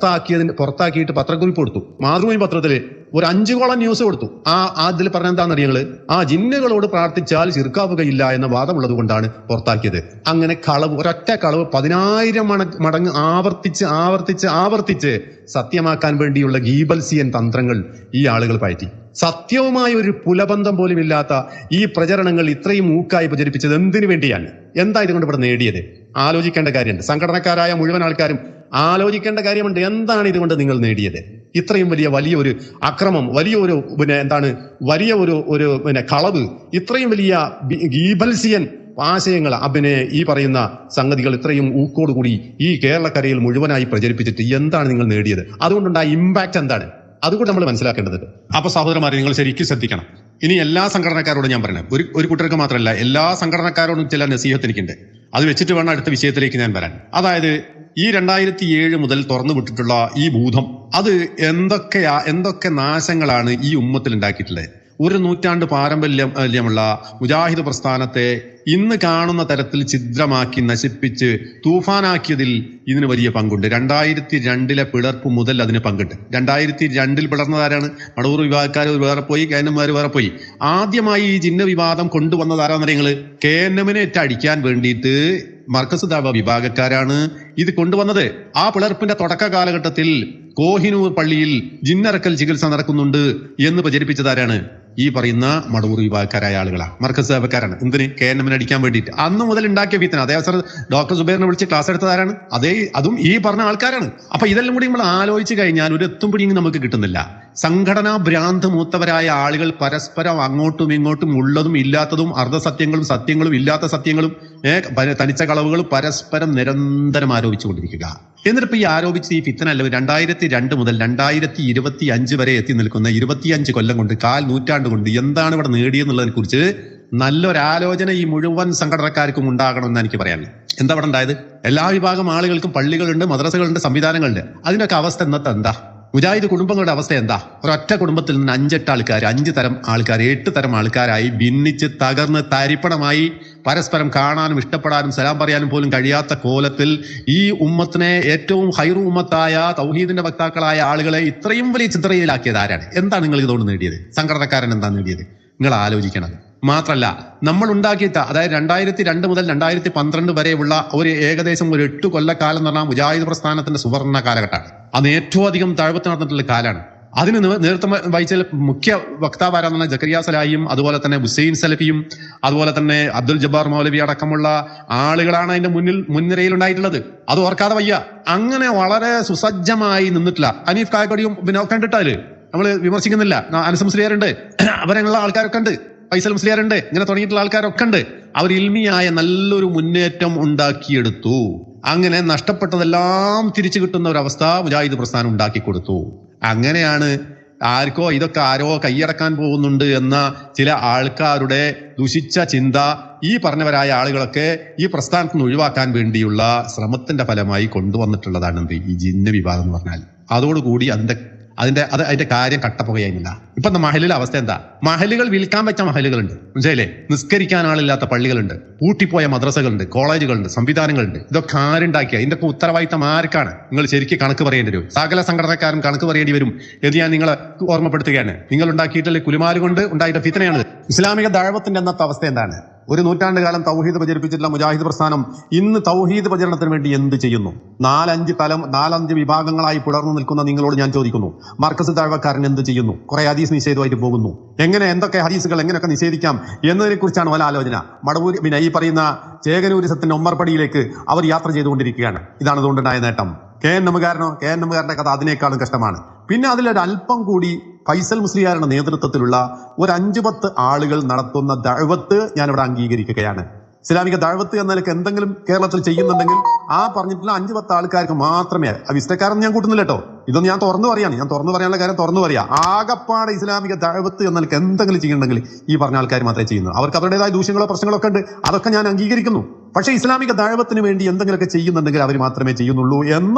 പുറത്താക്കിയിട്ട് പത്രക്കുറിപ്പ് കൊടുത്തു. മാതൃഭൂമി പത്രത്തില് ഒരു 5 കോളം ന്യൂസ് കൊടുത്തു. അതിൽ പറഞ്ഞ എന്താണെന്നറിയങ്ങള്? ജിന്നുകളോട് പ്രാർത്ഥിച്ചാൽ ശിർക്കാവുകയില്ല എന്ന വാദമുള്ളത് കൊണ്ടാണ് പുറത്താക്കിയത്. അങ്ങനെ ഒരൊറ്റ കളവ് 10,000 മടങ്ങ് ആവർത്തിച്ച് സത്യമാക്കാൻ വേണ്ടിയുള്ള ഗീബൽസിയൻ തന്ത്രങ്ങൾ ഈ ആളുകൾ പയറ്റി. സത്യവുമായ ഒരു പുലബന്ധം പോലും ഇല്ലാത്ത ഈ പ്രചരണങ്ങൾ ഇത്രയും ഊക്കായി പ്രചരിപ്പിച്ചത് എന്തിനു വേണ്ടിയാണ്? എന്താ ഇതുകൊണ്ട് ഇവിടെ നേടിയത്? ആലോചിക്കേണ്ട കാര്യമുണ്ട്. സംഘടനക്കാരായ മുഴുവൻ ആൾക്കാരും ആലോചിക്കേണ്ട കാര്യമുണ്ട്. എന്താണ് ഇതുകൊണ്ട് നിങ്ങൾ നേടിയത്? ഇത്രയും വലിയൊരു അക്രമം, വലിയൊരു വലിയ ഒരു കളവ്, ഇത്രയും വലിയ ഗീബൽസിയൻ ആശയങ്ങൾ ഈ പറയുന്ന സംഗതികൾ ഇത്രയും ഊക്കോടുകൂടി ഈ കേരളക്കരയിൽ മുഴുവനായി പ്രചരിപ്പിച്ചിട്ട് എന്താണ് നിങ്ങൾ നേടിയത്? അതുകൊണ്ടുണ്ടായ ഇമ്പാക്ട് എന്താണ്? അതുകൊണ്ട് നമ്മൾ മനസ്സിലാക്കേണ്ടതുണ്ട്. അപ്പൊ സഹോദരന്മാരെ, നിങ്ങൾ ശരിക്കും ശ്രദ്ധിക്കണം. ഇനി എല്ലാ സംഘടനക്കാരോടും ഞാൻ പറയണം, ഒരു കൂട്ടർക്ക് മാത്രമല്ല, എല്ലാ സംഘടനക്കാരോടും ചില നസീഹത്ത് എനിക്കുണ്ട്. അത് വെച്ചിട്ട് വേണം അടുത്ത വിഷയത്തിലേക്ക് ഞാൻ വരാൻ. അതായത് ഈ 2007 മുതൽ തുറന്നു വിട്ടിട്ടുള്ള ഈ ഭൂതം, അത് എന്തൊക്കെ നാശങ്ങളാണ് ഈ ഉമ്മത്തിൽ ഉണ്ടാക്കിയിട്ടുള്ളത്. ഒരു നൂറ്റാണ്ട് പാരമ്പര്യമുള്ള മുജാഹിദ് പ്രസ്ഥാനത്തെ ഇന്ന് കാണുന്ന തരത്തിൽ ഛിദ്രമാക്കി നശിപ്പിച്ച് തൂഫാനാക്കിയതിൽ ഇതിന് വലിയ പങ്കുണ്ട്. 2002 പിളർപ്പ് മുതൽ അതിന് പങ്കുണ്ട്. 2002 പിളർന്നതാരാണ്? മടവൂർ വിഭാഗക്കാർ വേറെ പോയി, KNM വേറെ പോയി. ആദ്യമായി ഈ ജിന്ന വിവാദം കൊണ്ടുവന്നതാരാന്ന് നിങ്ങള്? KNM-നെ അടിക്കാൻ വേണ്ടിയിട്ട് മർക്കസ് ദഅവ വിഭാഗക്കാരാണ് ഇത് കൊണ്ടുവന്നത്. ആ പിളർപ്പിന്റെ തുടക്ക കാലഘട്ടത്തിൽ കോഹിനൂർ പള്ളിയിൽ ജിന്നറക്കൽ ചികിത്സ നടക്കുന്നുണ്ട് എന്ന് പ്രചരിപ്പിച്ചതാരാണ്? ഈ പറയുന്ന മടവൂർ വിഭാഗക്കാരായ ആളുകളാണ്, മർക്കസ് ദഅവക്കാരാണ്. എന്തിന്? KNM-നെ അടിക്കാൻ വേണ്ടിയിട്ട്. അന്ന് മുതൽ ഉണ്ടാക്കിയ ഫിത്ന. അതേ അവസരം ഡോക്ടർ സുബൈറിനെ വിളിച്ച് ക്ലാസ് എടുത്തതാരാണ്? അതും ഈ പറഞ്ഞ ആൾക്കാരാണ്. അപ്പൊ ഇതെല്ലാം കൂടി നമ്മൾ ആലോചിച്ച് കഴിഞ്ഞാൽ ഒരു എത്തുംപിടിയും നമുക്ക് കിട്ടുന്നില്ല. സംഘടനാ ഭ്രാന്ത് മൂത്തവരായ ആളുകൾ പരസ്പരം അങ്ങോട്ടും ഇങ്ങോട്ടും ഉള്ളതും ഇല്ലാത്തതും, അർദ്ധസത്യങ്ങളും സത്യങ്ങളും ഇല്ലാത്ത സത്യങ്ങളും തനിച്ച കളവുകളും പരസ്പരം നിരന്തരം ആരോപിച്ചുകൊണ്ടിരിക്കുക. എന്നിട്ടിപ്പോ ഈ ആരോപിച്ച് ഈ ഫിത്ന അല്ല 2002 മുതൽ 2025 വരെ എത്തി നിൽക്കുന്ന 25 കൊല്ലം കൊണ്ട്, 1/4 നൂറ്റാണ്ട് കൊണ്ട് എന്താണ് ഇവിടെ നേടിയെന്നുള്ളതിനെ കുറിച്ച് നല്ലൊരാലോചന ഈ മുഴുവൻ സംഘടനക്കാർക്കും ഉണ്ടാകണമെന്ന് എനിക്ക് പറയാൻ. എന്താ ഇവിടെ ഉണ്ടായത്? എല്ലാ വിഭാഗം ആളുകൾക്കും പള്ളികളുണ്ട്, മദ്രസകളുണ്ട്, സംവിധാനങ്ങളുണ്ട്. അതിനൊക്കെ അവസ്ഥ ഇന്നത്തെ എന്താ? മുജാഹിദ് കുടുംബങ്ങളുടെ അവസ്ഥ എന്താ? ഒരൊറ്റ കുടുംബത്തിൽ നിന്ന് 5-8 ആൾക്കാർ, 5 തരം ആൾക്കാർ, 8 തരം ആൾക്കാരായി ഭിന്നിച്ച് തകർന്ന് തരിപ്പണമായി പരസ്പരം കാണാനും ഇഷ്ടപ്പെടാനും സലാം പറയാനും പോലും കഴിയാത്ത കോലത്തിൽ ഈ ഉമ്മത്തിനെ, ഏറ്റവും ഹൈറു ഉമ്മത്തായ തൗഹീദിന്റെ വക്താക്കളായ ആളുകളെ ഇത്രയും വലിയ ചിത്രയിലാക്കിയത് ആരാണ്? എന്താണ് നിങ്ങൾ ഇതുകൊണ്ട് നേടിയത്? സംഘടനക്കാരൻ എന്താ നേടിയത്? നിങ്ങൾ ആലോചിക്കണം. മാത്രല്ല, നമ്മൾ ഉണ്ടാക്കിയിട്ട്, അതായത് 2002 മുതൽ 2012 വരെയുള്ള ഏകദേശം 8 കൊല്ലക്കാലം എന്ന് പറഞ്ഞാൽ മുജാഹിദ് പ്രസ്ഥാനത്തിന്റെ സുവർണ്ണ കാലഘട്ടമാണ്. അന്ന് ഏറ്റവും അധികം താഴ്വത്ത് നടന്നിട്ടുള്ള കാലാണ്. അതിന് നേതൃത്വം വഹിച്ച മുഖ്യ വക്താവാരാന്ന് പറഞ്ഞാൽ ജക്കരിയ സലാഹിയും അതുപോലെ തന്നെ ഹുസൈൻ സലഫിയും അതുപോലെ തന്നെ അബ്ദുൽ ജബ്ബാർ മൗലവി അടക്കമുള്ള ആളുകളാണ് അതിന്റെ മുൻനിരയിൽ ഉണ്ടായിട്ടുള്ളത്. അത് ഓർക്കാതെ വയ്യ. അങ്ങനെ വളരെ സുസജ്ജമായി നിന്നിട്ടില്ല. ഹനീഫ് കായക്കൊടിയും പിന്നെ കണ്ടിട്ടാല് നമ്മൾ വിമർശിക്കുന്നില്ല. അനസ് മുസ്ലിയാരുണ്ട്, അവരെയുള്ള ആൾക്കാരൊക്കെ ഉണ്ട്, ഫൈസൽ മുസ്ലിയാരുണ്ട്, ഇങ്ങനെ തുടങ്ങിയിട്ടുള്ള ആൾക്കാരൊക്കെ ഉണ്ട്. അവർ ഇൽമിയായ നല്ലൊരു മുന്നേറ്റം ഉണ്ടാക്കിയെടുത്തു. അങ്ങനെ നഷ്ടപ്പെട്ടതെല്ലാം തിരിച്ചു കിട്ടുന്ന ഒരവസ്ഥ മുജാഹിദ് പ്രസ്ഥാനം ഉണ്ടാക്കി കൊടുത്തു. അങ്ങനെയാണ് ഇതൊക്കെ ആരോ കൈയടക്കാൻ പോകുന്നുണ്ട് എന്ന ചില ആൾക്കാരുടെ ദുഷിച്ച ചിന്ത ഈ പറഞ്ഞവരായ ആളുകളൊക്കെ ഈ പ്രസ്ഥാനത്ത് നിന്ന് ഒഴിവാക്കാൻ വേണ്ടിയുള്ള ശ്രമത്തിന്റെ ഫലമായി കൊണ്ടുവന്നിട്ടുള്ളതാണ് ഈ ജിന്ന വിഭാഗം എന്ന് പറഞ്ഞാൽ. അതോടുകൂടി അതിന്റെ കാര്യം കട്ടപ്പുകയായിരുന്നില്ല. ഇപ്പൊ മഹലിലെ അവസ്ഥ എന്താ? മഹലുകൾ വിൽക്കാൻ വെച്ച മഹലുകളുണ്ട്, മനസ്സിലായില്ലേ? നിസ്കരിക്കാൻ ആളില്ലാത്ത പള്ളികളുണ്ട്, പൂട്ടിപ്പോയ മദ്രസകളുണ്ട്, കോളേജുകളുണ്ട്, സംവിധാനങ്ങളുണ്ട്. ഇതൊക്കെ ആരുണ്ടാക്കിയ? ഇതിന്റെ ഉത്തരവാദിത്തം ആർക്കാണ്? നിങ്ങൾ ശരിക്കും കണക്ക് പറയേണ്ടി വരും. സകല സംഘടനക്കാരും കണക്ക് പറയേണ്ടി വരും എന്ന് ഞാൻ നിങ്ങളെ ഓർമ്മപ്പെടുത്തുകയാണ്. നിങ്ങൾ ഉണ്ടാക്കിയിട്ടുള്ള കുലുമാല് കൊണ്ട് ഉണ്ടായിട്ട് ഫിത്നയാണ്. ഇസ്ലാമിക ദഅവത്തിന്റെ അന്നത്തെ അവസ്ഥ എന്താണ്? ഒരു നൂറ്റാണ്ട് കാലം തൗഹീദ് പ്രചരിപ്പിച്ചിട്ടുള്ള മുജാഹിദ് പ്രസ്ഥാനം ഇന്ന് തൗഹീദ് പ്രചരണത്തിന് വേണ്ടി എന്ത് ചെയ്യുന്നു? 4-5 വിഭാഗങ്ങളായി പിളർന്നു നിൽക്കുന്ന നിങ്ങളോട് ഞാൻ ചോദിക്കുന്നു, മർക്കസ് ദഅവക്കാരൻ എന്ത് ചെയ്യുന്നു? കുറെ ഹദീസ് നിഷേധമായിട്ട് പോകുന്നു. എന്തൊക്കെ ഹദീസുകൾ എങ്ങനെയൊക്കെ നിഷേധിക്കാം എന്നതിനെ കുറിച്ചാണ് വല്ല ആലോചന. മടവൂർ പിന്നെ ഈ പറയുന്ന ചേകനൂരിസത്തിന്റെ ഒമ്മർപടിയിലേക്ക് അവർ യാത്ര ചെയ്തുകൊണ്ടിരിക്കുകയാണ്. ഇതാണ് അതുകൊണ്ടുണ്ടായ നേട്ടം. KNM-കാരന്റെ കഥ അതിനേക്കാളും കഷ്ടമാണ്. പിന്നെ അതിലൊരല്പം കൂടി ഫൈസൽ മുസ്ലിയാരുടെ നേതൃത്വത്തിലുള്ള ഒരു 5-10 ആളുകൾ നടത്തുന്ന ദഅവത്ത് ഞാനിവിടെ അംഗീകരിക്കുകയാണ്. ഇസ്ലാമിക ദഅവത്ത് എന്ന നിലയ്ക്ക് എന്തെങ്കിലും കേരളത്തിൽ ചെയ്യുന്നുണ്ടെങ്കിൽ ആ പറഞ്ഞിട്ടുള്ള 5-10 ആൾക്കാർക്ക് മാത്രമേ, വിസ്തക്കാരെന്ന് ഞാൻ കൂട്ടുന്നില്ല കേട്ടോ. ഇതൊന്നും ഞാൻ തുറന്നു പറയാനുള്ള കാര്യം തുറന്നു പറയാം. ആകപ്പാട് ഇസ്ലാമിക ദഅവത്ത് എന്ന നിലയ്ക്ക് എന്തെങ്കിലും ചെയ്യുന്നുണ്ടെങ്കിൽ ഈ പറഞ്ഞ ആൾക്കാർ മാത്രമേ ചെയ്യുന്നു. അവർക്ക് അവരുടേതായ ദൂഷ്യങ്ങളോ പ്രശ്നങ്ങളോ ഒക്കെ ഉണ്ട്, അതൊക്കെ ഞാൻ അംഗീകരിക്കുന്നു. പക്ഷേ ഇസ്ലാമിക ദഅവത്തിന് വേണ്ടി എന്തെങ്കിലുമൊക്കെ ചെയ്യുന്നുണ്ടെങ്കിൽ അവർ മാത്രമേ ചെയ്യുന്നുള്ളൂ എന്ന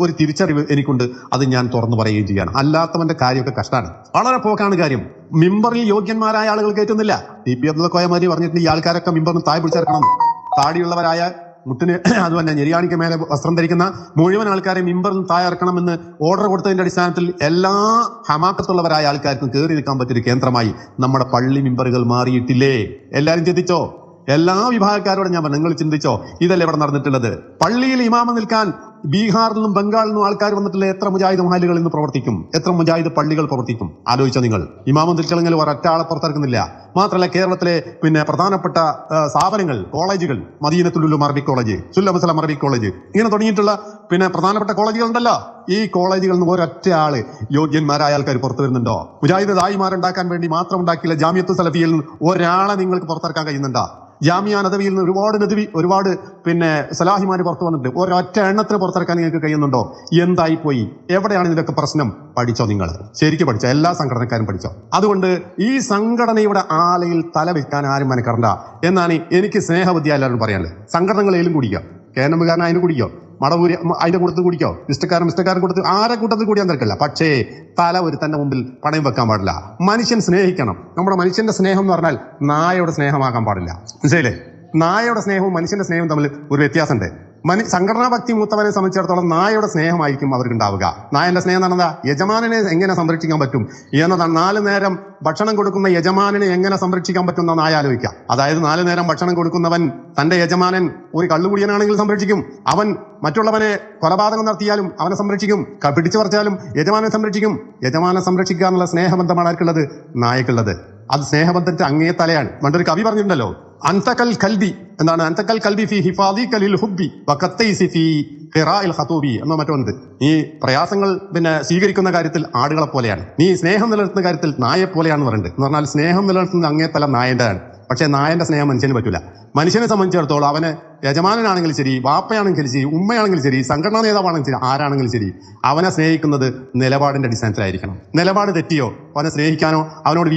ഒരു തിരിച്ചറിവ് എനിക്കുണ്ട്. അത് ഞാൻ തുറന്നു പറയുകയും ചെയ്യാണ്. അല്ലാത്തവന്റെ കാര്യമൊക്കെ കഷ്ടമാണ്, വളരെ പോക്കാണ് കാര്യം. മിമ്പറിൽ യോഗ്യന്മാരായ ആളുകൾ കയറ്റുന്നില്ല. TP അബ്ദുൽ കോയമാരി പറഞ്ഞിട്ട് ഈ ആൾക്കാരൊക്കെ മിമ്പറിന് താഴെ പിടിച്ചിറക്കണം. താടിയുള്ളവരായ മുട്ടിന് അതുപോലെ ഞെരിയാണിക്ക് മേലെ വസ്ത്രം ധരിക്കുന്ന മുഴുവൻ ആൾക്കാരെ മിമ്പറിൽ താഴെ ഇറക്കണമെന്ന് ഓർഡർ കൊടുത്തതിന്റെ അടിസ്ഥാനത്തിൽ എല്ലാ ഹമാക്കത്തുള്ളവരായ ആൾക്കാർക്കും കയറി നിൽക്കാൻ പറ്റിയൊരു കേന്ദ്രമായി നമ്മുടെ പള്ളി മിമ്പറുകൾ മാറിയിട്ടില്ലേ? എല്ലാവരും ചിന്തിച്ചോ? എല്ലാ വിഭാഗക്കാരോടും ഞാൻ പറഞ്ഞു, നിങ്ങൾ ചിന്തിച്ചോ? ഇതല്ലേ ഇവിടെ നടന്നിട്ടുള്ളത്? പള്ളിയിൽ ഇമാമ നിൽക്കാൻ ബീഹാറിൽ നിന്നും ബംഗാളിൽ നിന്നും ആൾക്കാർ വന്നിട്ടുള്ള എത്ര മുജാഹിദ് മഹലുകൾ ഇന്ന് പ്രവർത്തിക്കും, എത്ര മുജാഹിദ് പള്ളികൾ പ്രവർത്തിക്കും? ആലോചിച്ച നിങ്ങൾ. ഇമാമും തിരിച്ചളങ്ങൾ ഒരൊറ്റ ആളെ പുറത്തിറക്കുന്നില്ല. മാത്രമല്ല കേരളത്തിലെ പ്രധാനപ്പെട്ട സ്ഥാപനങ്ങൾ, കോളേജുകൾ, മദീനത്തുൽ Uloom Arabic college, സുല്ലം Aslam Arabic college, ഇങ്ങനെ തുടങ്ങിയിട്ടുള്ള പ്രധാനപ്പെട്ട കോളേജുകൾ ഉണ്ടല്ലോ. ഈ കോളേജുകളിൽ നിന്ന് ഒരൊറ്റ ആള് യോഗ്യന്മാരായ ആൾക്കാർ പുറത്തു വരുന്നുണ്ടോ? മുജാഹിദ് ദായിമാരുണ്ടാക്കാൻ വേണ്ടി മാത്രം ഉണ്ടാക്കിയില്ല ജാമിയത്തു സലഫിയിൽ നിന്ന് ഒരാളെ നിങ്ങൾക്ക് പുറത്തിറക്കാൻ കഴിയുന്നുണ്ടോ? ജാമിയ നദവിയിൽ നിന്ന് ഒരുപാട് സലാഹിമാര് പുറത്തു വന്നിട്ട് ഒരൊറ്റ എണ്ണത്തിന് പുറത്തിറക്കാൻ നിങ്ങൾക്ക് കഴിയുന്നുണ്ടോ? എന്തായി പോയി? എവിടെയാണ് ഇതിലൊക്കെ പ്രശ്നം? പഠിച്ചോ നിങ്ങൾ, ശരിക്കും പഠിച്ചോ, എല്ലാ സംഘടനക്കാരും പഠിച്ചോ. അതുകൊണ്ട് ഈ സംഘടനയുടെ ആലയിൽ തല വെക്കാൻ ആരും മനക്കറണ്ട എന്നാണ് എനിക്ക് സ്നേഹബുദ്ധി എല്ലാവരും പറയാനുള്ളത്. സംഘടനകളേലും കുടിക്കുക, കേന്ദ്രകാരൻ അതിന് കുടിക്കോ, മടവൂരി അതിന്റെ കൂട്ടത്തിൽ കുടിക്കോ, മിസ്റ്റക്കാരൻ കൊടുത്ത് ആരെ കൂട്ടത്തിൽ കൂടിയാൻ തിരക്കില്ല. പക്ഷേ തല ഒരു തന്നെ മുമ്പിൽ പണയം വെക്കാൻ പാടില്ല. മനുഷ്യൻ സ്നേഹിക്കണം. നമ്മുടെ മനുഷ്യന്റെ സ്നേഹം എന്ന് പറഞ്ഞാൽ നായയുടെ സ്നേഹമാകാൻ പാടില്ല. മനസ്സിലായില്ലേ? നായയുടെ സ്നേഹവും മനുഷ്യന്റെ സ്നേഹവും തമ്മിൽ ഒരു വ്യത്യാസമുണ്ട്. സംഘടനാ ഭക്തി മൂത്തവനെ സംബന്ധിച്ചിടത്തോളം നായയുടെ സ്നേഹമായിരിക്കും അവർക്ക് ഉണ്ടാവുക. നായന്റെ സ്നേഹം നടന്നതാ യജമാനെ എങ്ങനെ സംരക്ഷിക്കാൻ പറ്റും എന്നതാണ്. 4 നേരം ഭക്ഷണം കൊടുക്കുന്ന യജമാനെ എങ്ങനെ സംരക്ഷിക്കാൻ പറ്റുന്ന നായ ആലോചിക്കുക. അതായത് 4 നേരം ഭക്ഷണം കൊടുക്കുന്നവൻ തന്റെ യജമാനൻ ഒരു കള്ളുകുടിയനാണെങ്കിൽ സംരക്ഷിക്കും. അവൻ മറ്റുള്ളവനെ കൊലപാതകം നടത്തിയാലും അവനെ സംരക്ഷിക്കും. പിടിച്ചു പറിച്ചാലും യജമാനെ സംരക്ഷിക്കും. യജമാനെ സംരക്ഷിക്കുക എന്നുള്ള സ്നേഹബന്ധമാണ് ആർക്കുള്ളത്? നായക്കുള്ളത്. അത് സ്നേഹബന്ധത്തിന്റെ അങ്ങേ തലയാണ്. പണ്ടൊരു കവി പറഞ്ഞിട്ടുണ്ടല്ലോ, അന്തകൽ കൽബി എന്താണ്? അന്തകൽ കൽബി ഫി ഹിഫാദി കലിൽ ഹുബ്ബി വഖത്തൈസി ഫി ഖിറാഇൽ ഖതൂബി എന്നോ മറ്റോ ഉണ്ട്. ഈ പ്രയാസങ്ങൾ സ്വീകരിക്കുന്ന കാര്യത്തിൽ ആടുകളെ പോലെയാണ്, നീ സ്നേഹം നിലനിർത്തുന്ന കാര്യത്തിൽ നായെ പോലെയാണെന്ന് പറയുന്നത്. എന്ന് പറഞ്ഞാൽ സ്നേഹം നിലനിർത്തുന്ന അങ്ങേ തല നായന്റെയാണ്. പക്ഷെ നായന്റെ സ്നേഹം മനുഷ്യന് പറ്റൂല. മനുഷ്യനെ സംബന്ധിച്ചിടത്തോളം അവന് യജമാനാണെങ്കിലും ശരി, വാപ്പയാണെങ്കിലും ശരി, ഉമ്മയാണെങ്കിലും ശരി, സംഘടനാ നേതാവാണെങ്കിലും ശരി, ആരാണെങ്കിലും ശരി, അവനെ സ്നേഹിക്കുന്നത് നിലപാടിന്റെ അടിസ്ഥാനത്തിലായിരിക്കണം. നിലപാട് തെറ്റിയോ അവനെ സ്നേഹിക്കാനോ അവനോട്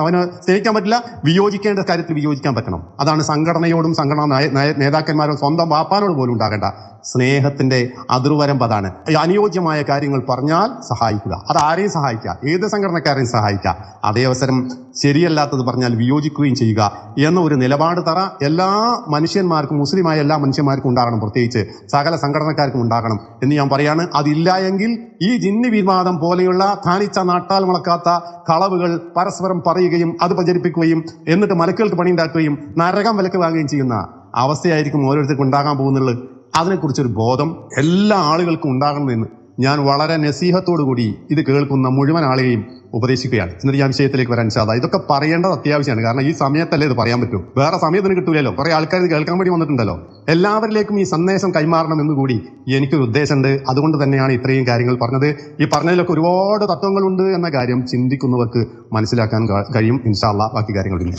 അവന് സ്നേഹിക്കാൻ പറ്റില്ല. വിയോജിക്കേണ്ട കാര്യത്തിൽ വിയോജിക്കാൻ പറ്റണം. അതാണ് സംഘടനയോടും സംഘടനാ നേതാക്കന്മാരും സ്വന്തം വാപ്പാനോട് പോലും ഉണ്ടാകേണ്ട സ്നേഹത്തിന്റെ അതിർവരമ്പ്. അതാണ് അനുയോജ്യമായ കാര്യങ്ങൾ പറഞ്ഞാൽ സഹായിക്കുക. അത് ആരെയും സഹായിക്കുക, ഏത് സംഘടനക്കാരെയും സഹായിക്കുക. അതേ അവസരം ശരിയല്ലാത്തത് പറഞ്ഞാൽ വിയോജിക്കുകയും ചെയ്യുക എന്ന ഒരു നിലപാട് തറ എല്ലാ മനുഷ്യന്മാർക്കും, മുസ്ലിമായ എല്ലാ മനുഷ്യന്മാർക്കും ഉണ്ടാകണം. പ്രത്യേകിച്ച് സകല സംഘടനക്കാർക്കും ഉണ്ടാകണം എന്ന് ഞാൻ പറയാണ്. അതില്ല എങ്കിൽ ഈ ജിന്നി വിവാദം പോലെയുള്ള ധാനിച്ച നാട്ടാൽ മുളക്കാത്ത കളവുകൾ പരസ്പരം പറയുകയും അത് പ്രചരിപ്പിക്കുകയും എന്നിട്ട് മലക്കുകൾക്ക് പണിയുണ്ടാക്കുകയും നരകം വിലക്ക് വാങ്ങുകയും ചെയ്യുന്ന അവസ്ഥയായിരിക്കും ഓരോരുത്തർക്കും ഉണ്ടാകാൻ പോകുന്നുള്ളത്. അതിനെക്കുറിച്ചൊരു ബോധം എല്ലാ ആളുകൾക്കും ഉണ്ടാകണമെന്ന് ഞാൻ വളരെ നസീഹത്തോടു കൂടി ഇത് കേൾക്കുന്ന മുഴുവൻ ആളുകളെയും ഉപദേശിക്കുകയാണ്. എന്നിട്ട് ഞാൻ വിഷയത്തിലേക്ക് വരാൻ സാധാ ഇതൊക്കെ പറയേണ്ടത് അത്യാവശ്യമാണ്. കാരണം ഈ സമയത്തല്ലേ ഇത് പറയാൻ പറ്റൂ, വേറെ സമയത്തിന് കിട്ടൂലല്ലോ. കുറെ ആൾക്കാർ ഇത് കേൾക്കാൻ വേണ്ടി വന്നിട്ടുണ്ടല്ലോ. എല്ലാവരിലേക്കും ഈ സന്ദേശം കൈമാറണം എന്ന് കൂടി എനിക്കൊരു ഉദ്ദേശമുണ്ട്. അതുകൊണ്ട് തന്നെയാണ് ഇത്രയും കാര്യങ്ങൾ പറഞ്ഞത്. ഈ പറഞ്ഞതിലൊക്കെ ഒരുപാട് തത്വങ്ങളുണ്ട് എന്ന കാര്യം ചിന്തിക്കുന്നവർക്ക് മനസ്സിലാക്കാൻ കഴിയും. ഇൻഷാ അല്ലാഹ് ബാക്കി കാര്യങ്ങളില്ല.